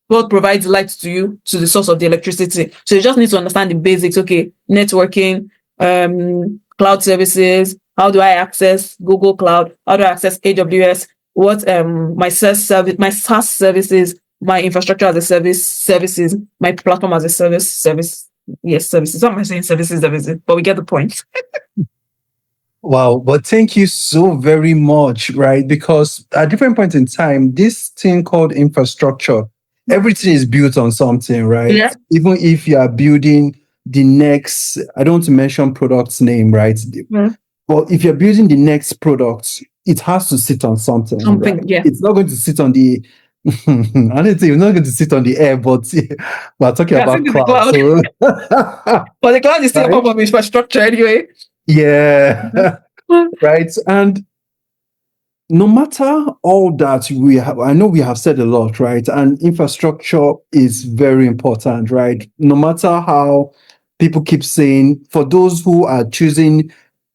what provides light to you to the source of the electricity. So you just need to understand the basics. Okay, networking, cloud services. How do I access Google Cloud? How do I access AWS? What my SaaS services, my infrastructure as a services, my platform as a service. Yes, services. What am I saying? Services, but we get the point. Wow, but thank you so very much, right? Because at different points in time, this thing called infrastructure everything is built on something, right? Yeah. Even if you are building the next, I don't want to mention product's name, right? Yeah. But if you're building the next product, it has to sit on something, right? Something. Yeah. It's not going to sit on the I don't think it's not going to sit on the air, but we're talking Yeah, I think about it's the cloud. cloud. So But the cloud is still a right? form of infrastructure anyway. Yeah. Right. And no matter all that we have, I know we have said a lot, right? And infrastructure is very important, right? No matter how people keep saying, for those who are choosing,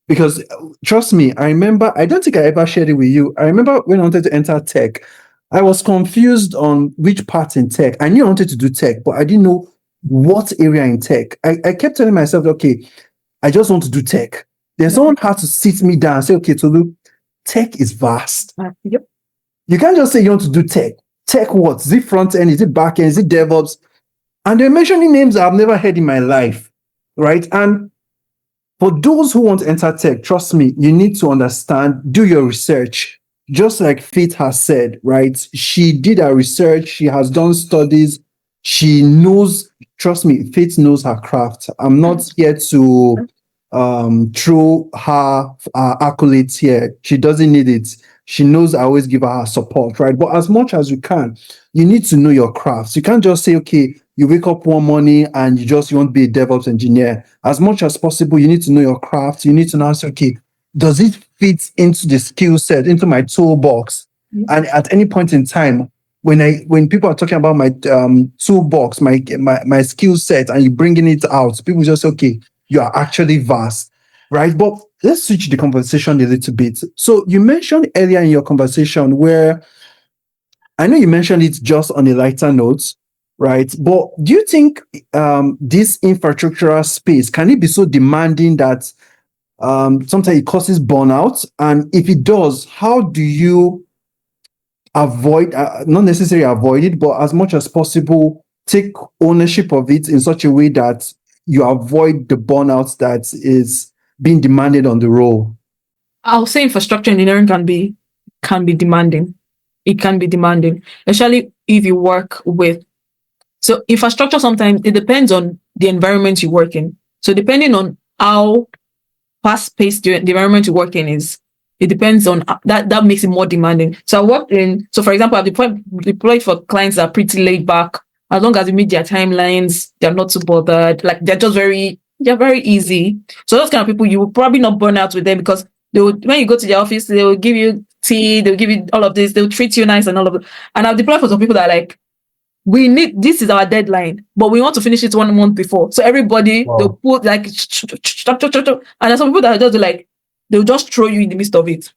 because trust me, I remember, I don't think I ever shared it with you. I remember when I wanted to enter tech, I was confused on which part in tech. I knew I wanted to do tech, but I didn't know what area in tech. I kept telling myself, okay, I just want to do tech. Then Yeah. someone had to sit me down and say, okay, Tolu, tech is vast. Yep. You can't just say you want to do tech. Tech what? Is it front end? Is it back end? Is it DevOps? And they're mentioning names I've never heard in my life, right? And for those who want to enter tech, trust me, you need to understand, do your research. Just like Faith has said, right? She did her research, she has done studies, she knows, trust me, Faith knows her craft. I'm not here to throw her accolades here. She doesn't need it. She knows I always give her support, right? But as much as you can, you need to know your crafts. You can't just say, okay, you wake up one morning and you want to be a DevOps engineer. As much as possible, you need to know your craft. You need to know, okay, does it fit into the skill set, into my toolbox? Yeah. And at any point in time, when people are talking about my toolbox, my skill set, and you bringing it out, people just say, okay, you are actually vast, right? But let's switch the conversation a little bit. So you mentioned earlier in your conversation where I know you mentioned it just on a lighter note, right? But do you think this infrastructural space can it be so demanding that sometimes it causes burnout? And if it does, how do you avoid, not necessarily avoid it, but as much as possible, take ownership of it in such a way that you avoid the burnout that is being demanded on the role? I'll say infrastructure engineering can be demanding. It can be demanding, especially if you work with. So infrastructure sometimes it depends on the environment you work in. So depending on how fast-paced the environment you work in is, it depends on that makes it more demanding. So I worked in, so for example, I've deployed for clients that are pretty laid back. As long as you meet their timelines, they're not too bothered. Like they're very easy. So those kind of people, you will probably not burn out with them because when you go to their office, they will give you tea, they'll give you all of this, they'll treat you nice and all of it. And I've deployed for some people that are like, this is our deadline, but we want to finish it 1 month before. So everybody, Wow. they'll put like, and there's some people that are just like, they'll just throw you in the midst of it.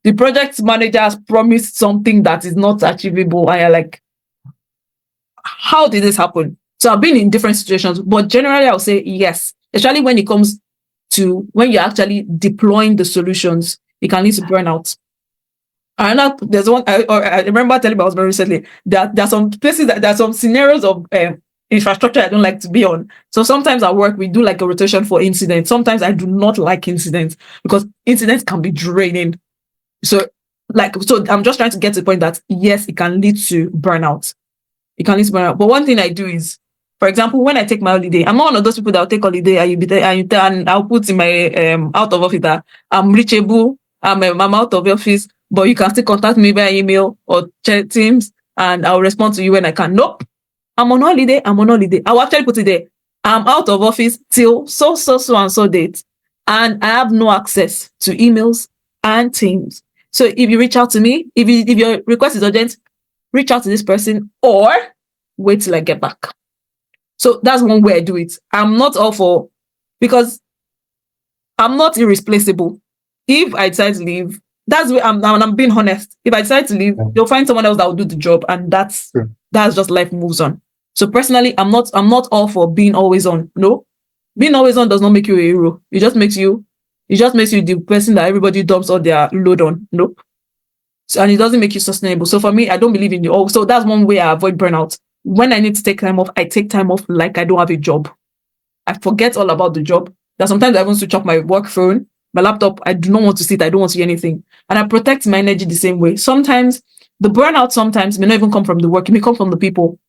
The project manager has promised something that is not achievable. And you're like, how did this happen? So I've been in different situations, but generally I'll say yes, especially when it comes to when you're actually deploying the solutions, it can lead to burnout. And there's one I remember telling my husband recently that there are some places there are some scenarios of infrastructure I don't like to be on. So sometimes at work we do like a rotation for incidents. Sometimes I do not like incidents because incidents can be draining. So I'm just trying to get to the point that yes, it can lead to burnout. It can lead to burnout. But one thing I do is, for example, when I take my holiday, I'm not one of those people that will take holiday and you be there and I'll put in my out of office that I'm reachable, I'm out of office, but you can still contact me via email or chat Teams and I'll respond to you when I can. Nope. I'm on holiday. I will actually put it there. I'm out of office till so and so date. And I have no access to emails and Teams. So if you reach out to me, if your request is urgent, reach out to this person or wait till I get back. So that's one way I do it. I'm not all for, because I'm not irreplaceable. If I decide to leave, that's where I'm being honest. If I decide to leave, they'll find someone else that will do the job, and that's just life moves on. So personally, I'm not all for being always on. No, being always on does not make you a hero. It just makes you the person that everybody dumps all their load on. Nope. So, and it doesn't make you sustainable. So for me, I don't believe in the all. So that's one way I avoid burnout. When I need to take time off, I take time off like I don't have a job. I forget all about the job. That sometimes I even switch off my work phone, my laptop. I do not want to sit. I don't want to hear anything. And I protect my energy the same way. Sometimes the burnout may not even come from the work. It may come from the people.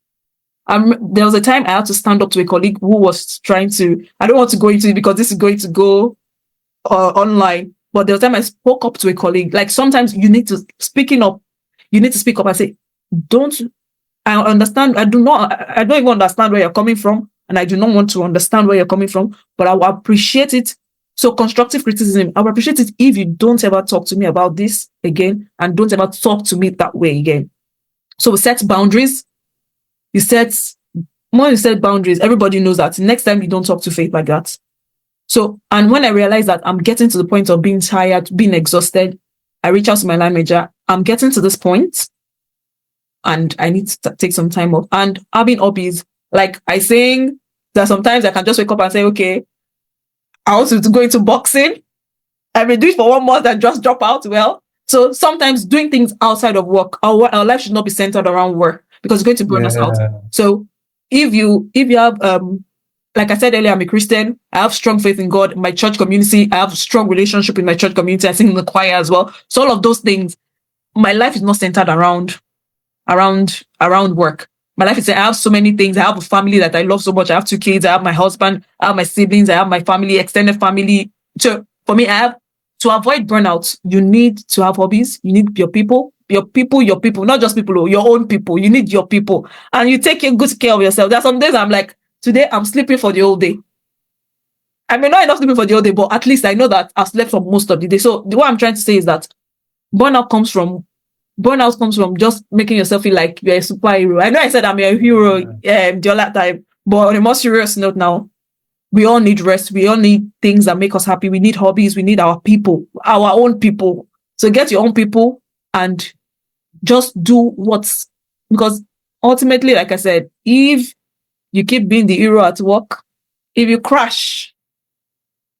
There was a time I had to stand up to a colleague who was trying to, I don't want to go into it because this is going to go online, but there was a time I spoke up to a colleague. Like sometimes you need to, speaking up, you need to speak up and say, don't, I understand, I don't even understand where you're coming from, and I do not want to understand where you're coming from, but I will appreciate it. So constructive criticism, I will appreciate it if you don't ever talk to me about this again, and don't ever talk to me that way again. So we set boundaries. When you set boundaries, everybody knows that next time you don't talk to Faith like that. So, and when I realize that I'm getting to the point of being tired, being exhausted, I reach out to my line manager. I'm getting to this point and I need to take some time off. And having hobbies, like I sing, that sometimes I can just wake up and say, okay, I want to go into boxing. I may do it for 1 month and just drop out. Well, so sometimes doing things outside of work, our life should not be centered around work because it's going to burn us out. So if you have, like I said earlier, I'm a Christian. I have strong faith in God. My church community, I have a strong relationship in my church community. I sing in the choir as well. So all of those things, my life is not centered around work. My life is, I have so many things. I have a family that I love so much. I have 2 kids. I have my husband. I have my siblings. I have my family, extended family. So for me, to avoid burnout, you need to have hobbies. You need your people, not just people, your own people. You need your people. And you take good care of yourself. There are some days I'm like, today I'm sleeping for the whole day. I may not end up sleeping for the whole day, but at least I know that I've slept for most of the day. So what I'm trying to say is that burnout comes from just making yourself feel like you're a superhero. I know I said I'm a hero the other time, but on a more serious note now, we all need rest. We all need things that make us happy. We need hobbies. We need our people, our own people. So get your own people and just do because ultimately, like I said, if you keep being the hero at work, if you crash,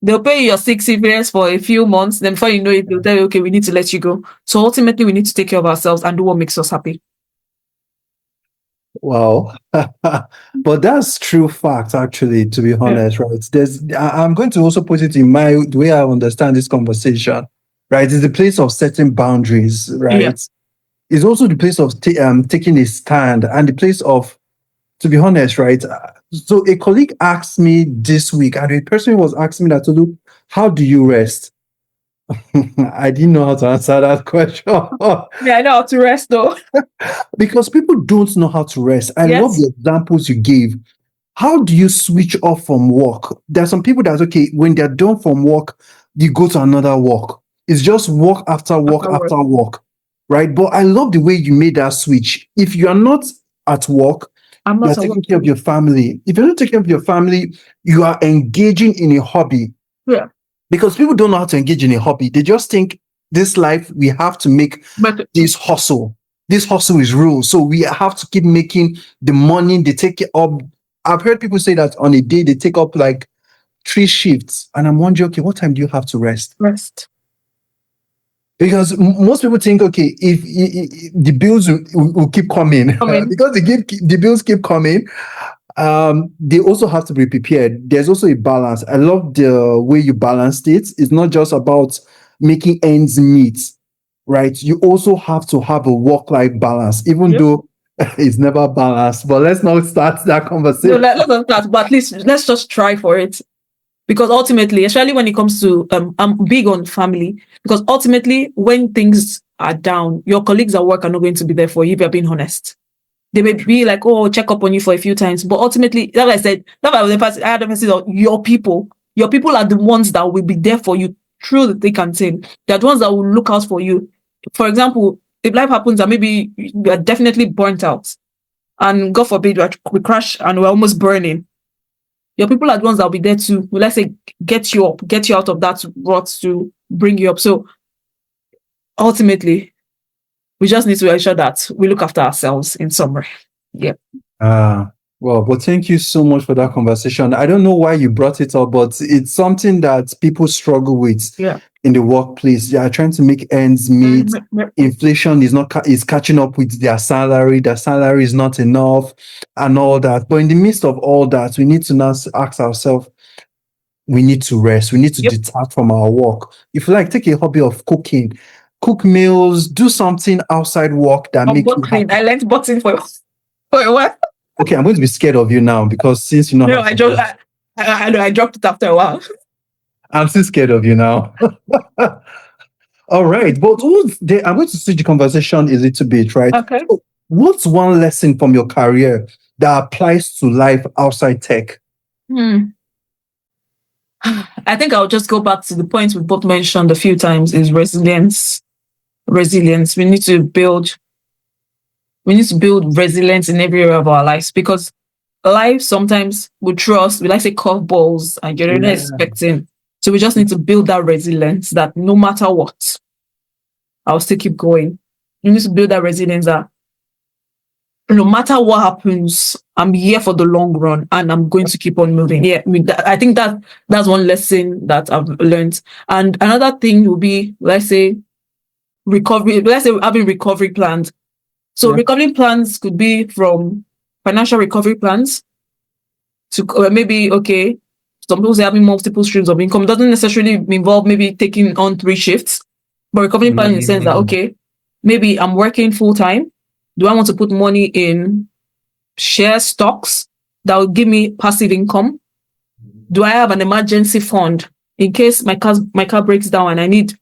they'll pay you your 6 CPS for a few months. Then before you know it, they'll tell you, okay, we need to let you go. So ultimately, we need to take care of ourselves and do what makes us happy. Wow. But that's true fact, actually, to be honest, right? I'm going to also put it in the way I understand this conversation, right? It's the place of setting boundaries, right? Yeah. It's also the place of taking a stand and the place of, to be honest, right? So a colleague asked me this week, and the person was asking me that, look, how do you rest? I didn't know how to answer that question. Yeah, I know how to rest though. Because people don't know how to rest. I love the examples you gave. How do you switch off from work? There are some people that's okay, when they're done from work, you go to another work. It's just work after work after work, right? But I love the way you made that switch. If you are not at work, you're taking care of your family. If you're not taking care of your family, you are engaging in a hobby. Yeah. Because people don't know how to engage in a hobby. They just think this life, we have to make this hustle. This hustle is real. So we have to keep making the money. They take it up. I've heard people say that on a day, they take up like 3 shifts. And I'm wondering, okay, what time do you have to rest? Because most people think, okay, if the bills will keep coming, because the bills keep coming, they also have to be prepared. There's also a balance. I love the way you balanced it. It's not just about making ends meet, right? You also have to have a work-life balance, even though it's never balanced. But let's not start that conversation. No, let's not start, but at least let's just try for it. Because ultimately, especially when it comes to, I'm big on family, because ultimately, when things are down, your colleagues at work are not going to be there for you if you're being honest. They may be like, oh, check up on you for a few times. But ultimately, like I said, I had a message of your people. Your people are the ones that will be there for you through the thick and thin. They're the ones that will look out for you. For example, if life happens and maybe you are definitely burnt out, and God forbid we crash and we're almost burning, your people are the ones that will be there to, let's say, get you out of that rut to bring you up. So ultimately, we just need to ensure that we look after ourselves in summary. Yeah. Well, but thank you so much for that conversation. I don't know why you brought it up, but it's something that people struggle with in the workplace. They are trying to make ends meet. Inflation is catching up with their salary. Their salary is not enough and all that. But in the midst of all that, we need to now ask ourselves, we need to rest. We need to detach from our work. If you like, take a hobby of cooking, cook meals, do something outside work that makes you happy. I learned boxing for a while. Okay, I'm going to be scared of you now because since you know No, how to do, I dropped it after a while. I'm still scared of you now. All right, but I'm going to switch the conversation a little bit, right? Okay. So what's one lesson from your career that applies to life outside tech? Hmm. I think I'll just go back to the point we both mentioned a few times is resilience. Resilience. We need to build resilience in every area of our lives because life sometimes will throw us, we like say curveballs and you're not Yeah. expecting. So we just need to build that resilience that no matter what, I'll still keep going. You need to build that resilience that no matter what happens, I'm here for the long run and I'm going to keep on moving. Yeah, I mean, I think that's one lesson that I've learned. And another thing will be, let's say, recovery. Let's say having recovery plans. So Yeah. recovery plans could be from financial recovery plans to maybe, okay, some people say having multiple streams of income doesn't necessarily involve maybe taking on 3 shifts, but recovery plan in the sense that, Mm. okay, maybe I'm working full time. Do I want to put money in share stocks that will give me passive income? Do I have an emergency fund in case my car breaks down and I need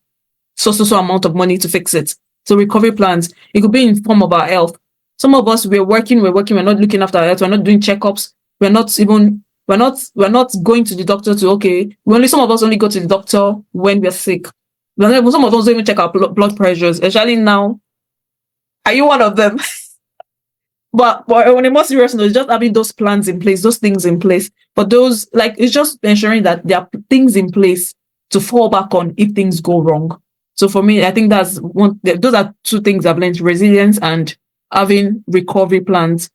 so amount of money to fix it? So recovery plans, it could be in form of our health. Some of us we're not looking after our health, we're not doing checkups, we're not going to the doctor to some of us only go to the doctor when we're sick. Some of us don't even check our blood pressures, especially now. Are you one of them? But on a more serious note, it's just having those plans in place, those things in place. But those, like, it's just ensuring that there are things in place to fall back on if things go wrong. So for me, I think those are two things I've learned: resilience and having recovery plans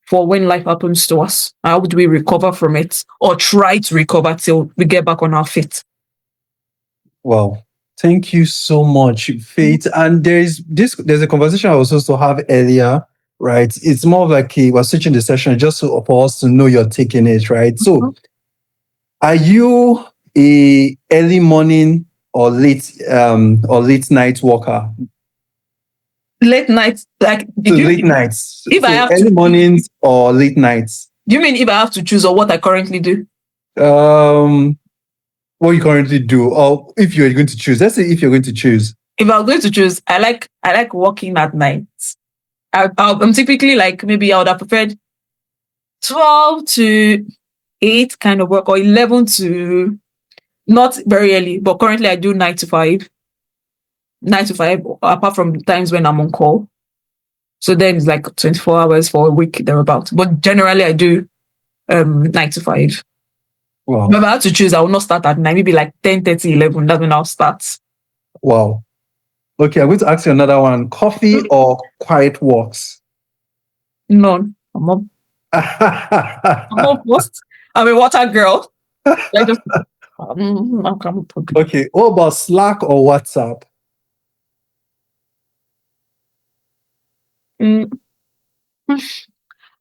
for when life happens to us. How do we recover from it or try to recover till we get back on our feet? Wow. Thank you so much, Faith. And there's a conversation I was supposed to have earlier, right? It's more of like we're switching the session just for us to know you're taking it, right? So are you a early morning or late night worker? Late night, like, So did you? late nights. If I So have to, early mornings or late nights? do you mean if I have to choose or what I currently do? Um, what you currently do, or if you're going to choose. Let's say if you're going to choose. If I'm going to choose, I like working at night. I'm typically like maybe I would have preferred 12 to 8 kind of work or 11 to not very early, but currently I do 9 to 5. 9 to 5, apart from times when I'm on call. So then it's like 24 hours for a week thereabout. But generally I do 9 to 5. Wow. But if I had to choose, I will not start at 9, maybe like 10:30, 11. That's when I'll start. Wow. Okay, I'm going to ask you another one. Coffee or quiet walks? None. I'm up first. I'm a water girl. I just I'm Okay, what about Slack or WhatsApp? mm,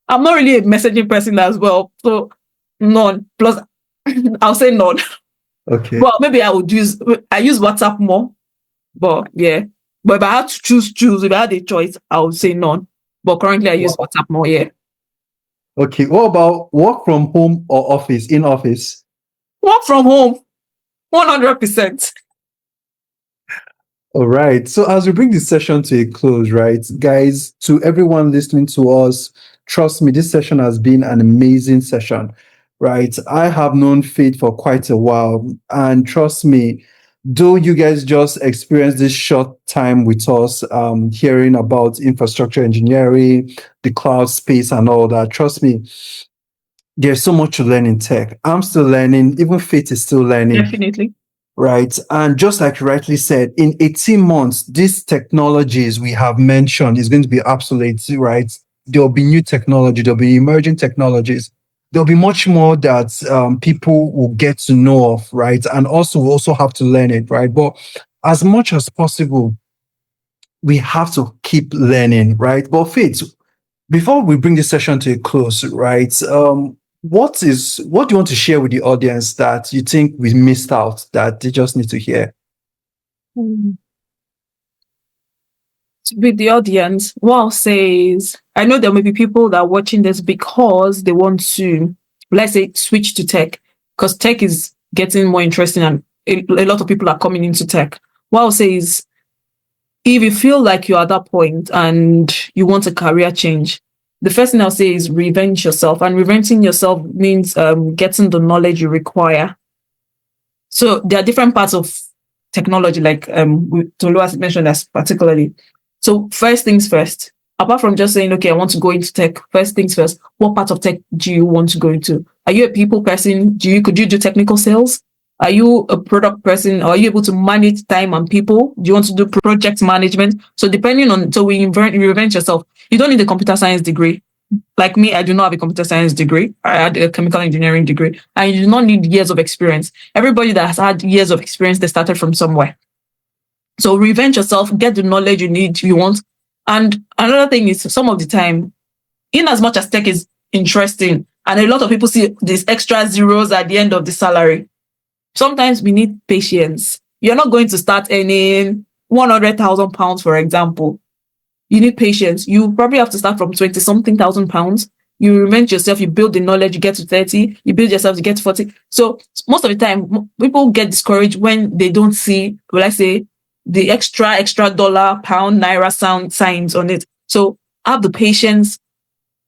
I'm not really a messaging person as well. So none. Plus I'll say none. Okay. Well, maybe I use WhatsApp more. But yeah. But if I had to choose, if I had a choice, I would say none. But currently I use WhatsApp more, yeah. Okay, what about work from home or office, in office? Work from home, 100%. All right. So as we bring this session to a close, right, guys, to everyone listening to us, trust me, this session has been an amazing session, right? I have known Faith for quite a while, and trust me, though you guys just experienced this short time with us, hearing about infrastructure engineering, the cloud space, and all that, trust me, there's so much to learn in tech. I'm still learning, even Faith is still learning. Definitely. Right. And just like you rightly said, in 18 months, these technologies we have mentioned is going to be obsolete, right? There'll be new technology, there'll be emerging technologies. There'll be much more that people will get to know of, right? And also, we also have to learn it, right? But as much as possible, we have to keep learning, right? But Faith, before we bring this session to a close, right? What do you want to share with the audience that you think we missed out that they just need to hear? With the audience, what I'll say is I know there may be people that are watching this because they want to, let's say, switch to tech, because tech is getting more interesting and a lot of people are coming into tech. What I'll say is, if you feel like you're at that point and you want a career change, the first thing I'll say is reinvent yourself. And reinventing yourself means getting the knowledge you require. So there are different parts of technology, like Tolu has mentioned as particularly. So first things first, apart from just saying, okay, I want to go into tech, first things first, what part of tech do you want to go into? Are you a people person? Could you do technical sales? Are you a product person? Or are you able to manage time and people? Do you want to do project management? So depending on, so we reinvent yourself. You don't need a computer science degree. Like me, I do not have a computer science degree. I had a chemical engineering degree. And you do not need years of experience. Everybody that has had years of experience, they started from somewhere. So reinvent yourself, get the knowledge you want. And another thing is, some of the time, in as much as tech is interesting, and a lot of people see these extra zeros at the end of the salary, sometimes we need patience. You're not going to start earning £100,000, for example. You need patience. You probably have to start from 20 something thousand pounds. You reinvent yourself, you build the knowledge, you get to 30, you build yourself, you get to 40. So most of the time, people get discouraged when they don't see, well, I say, the extra dollar, pound, naira signs on it. So have the patience,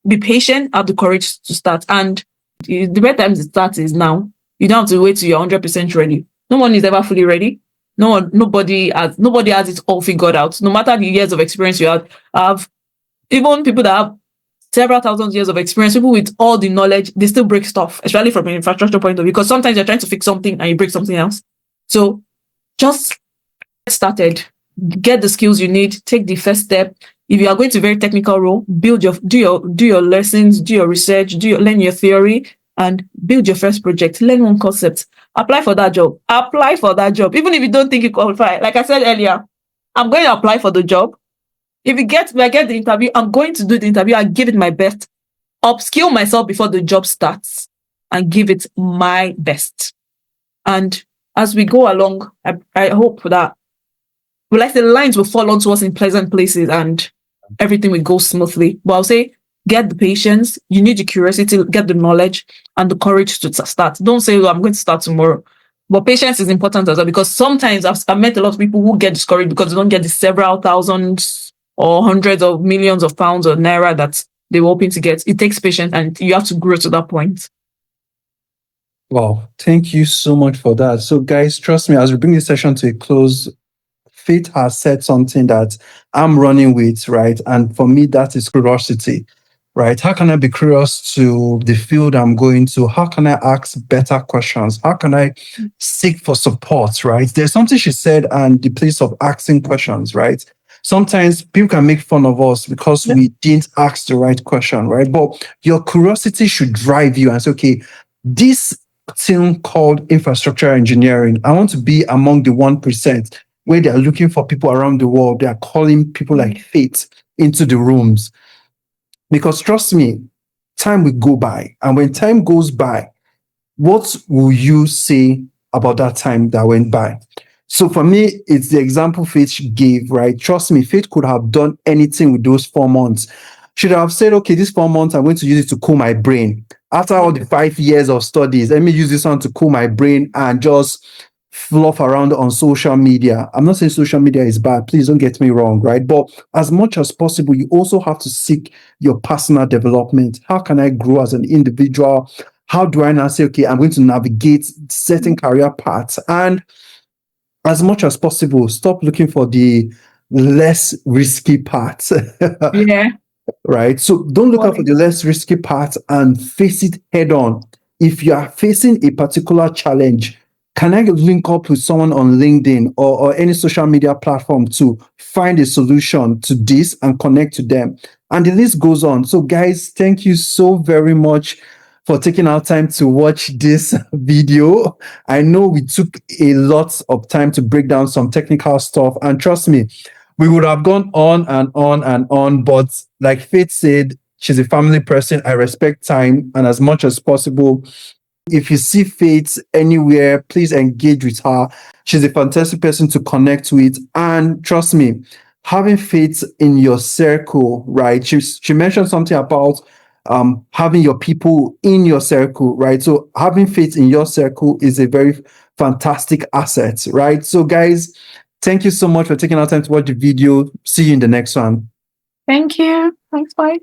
be patient, have the courage to start. And the best time to start is now. You don't have to wait till you're 100% ready. No one is ever fully ready. Nobody has it all figured out. No matter the years of experience you have, even people that have several thousand years of experience, people with all the knowledge, they still break stuff, especially from an infrastructure point of view, because sometimes you're trying to fix something and you break something else. So just get started, get the skills you need, take the first step. If you are going to a very technical role, do your lessons, do your research, learn your theory, and build your first project. Learn one concept. Apply for that job. Apply for that job. Even if you don't think you qualify. Like I said earlier, I'm going to apply for the job. If I get the interview, I'm going to do the interview and give it my best. Upskill myself before the job starts and give it my best. And as we go along, I hope that, like the lines will fall onto us in pleasant places and everything will go smoothly. But I'll say, get the patience, you need the curiosity, get the knowledge and the courage to start. Don't say, oh, I'm going to start tomorrow. But patience is important as well, because sometimes I've met a lot of people who get discouraged because they don't get the several thousands or hundreds of millions of pounds or naira that they were hoping to get. It takes patience and you have to grow to that point. Wow, thank you so much for that. So guys, trust me, as we bring this session to a close, Faith has said something that I'm running with, right? And for me, that is curiosity, right? How can I be curious to the field I'm going to? How can I ask better questions? How can I seek for support, right? There's something she said, and the place of asking questions, right? Sometimes people can make fun of us because we didn't ask the right question, right? But your curiosity should drive you and say, okay, this thing called infrastructure engineering, I want to be among the 1%, where they are looking for people around the world. They are calling people like Faith into the rooms. Because trust me, time will go by. And when time goes by, what will you say about that time that went by? So for me, it's the example Faith gave, right? Trust me, Faith could have done anything with those 4 months. Should have said, okay, these 4 months, I'm going to use it to cool my brain. After all the 5 years of studies, let me use this one to cool my brain and just fluff around on social media. I'm not saying social media is bad. Please don't get me wrong, right? But as much as possible, you also have to seek your personal development. How can I grow as an individual? How do I now say, okay, I'm going to navigate certain career paths? And as much as possible, stop looking for the less risky parts. Yeah. Right? So don't look out for the less risky part and face it head on. If you are facing a particular challenge, can I link up with someone on LinkedIn or any social media platform to find a solution to this and connect to them? And the list goes on. So guys, thank you so very much for taking our time to watch this video. I know we took a lot of time to break down some technical stuff, and trust me, we would have gone on and on and on, but like Faith said, she's a family person. I respect time, and as much as possible, if you see Faith anywhere, please engage with her. She's a fantastic person to connect with, and trust me, having faith in your circle, right? She mentioned something about having your people in your circle, right? So having faith in your circle is a very fantastic asset, right? So guys, thank you so much for taking our time to watch the video. See you in the next one. Thank you. Thanks, bye.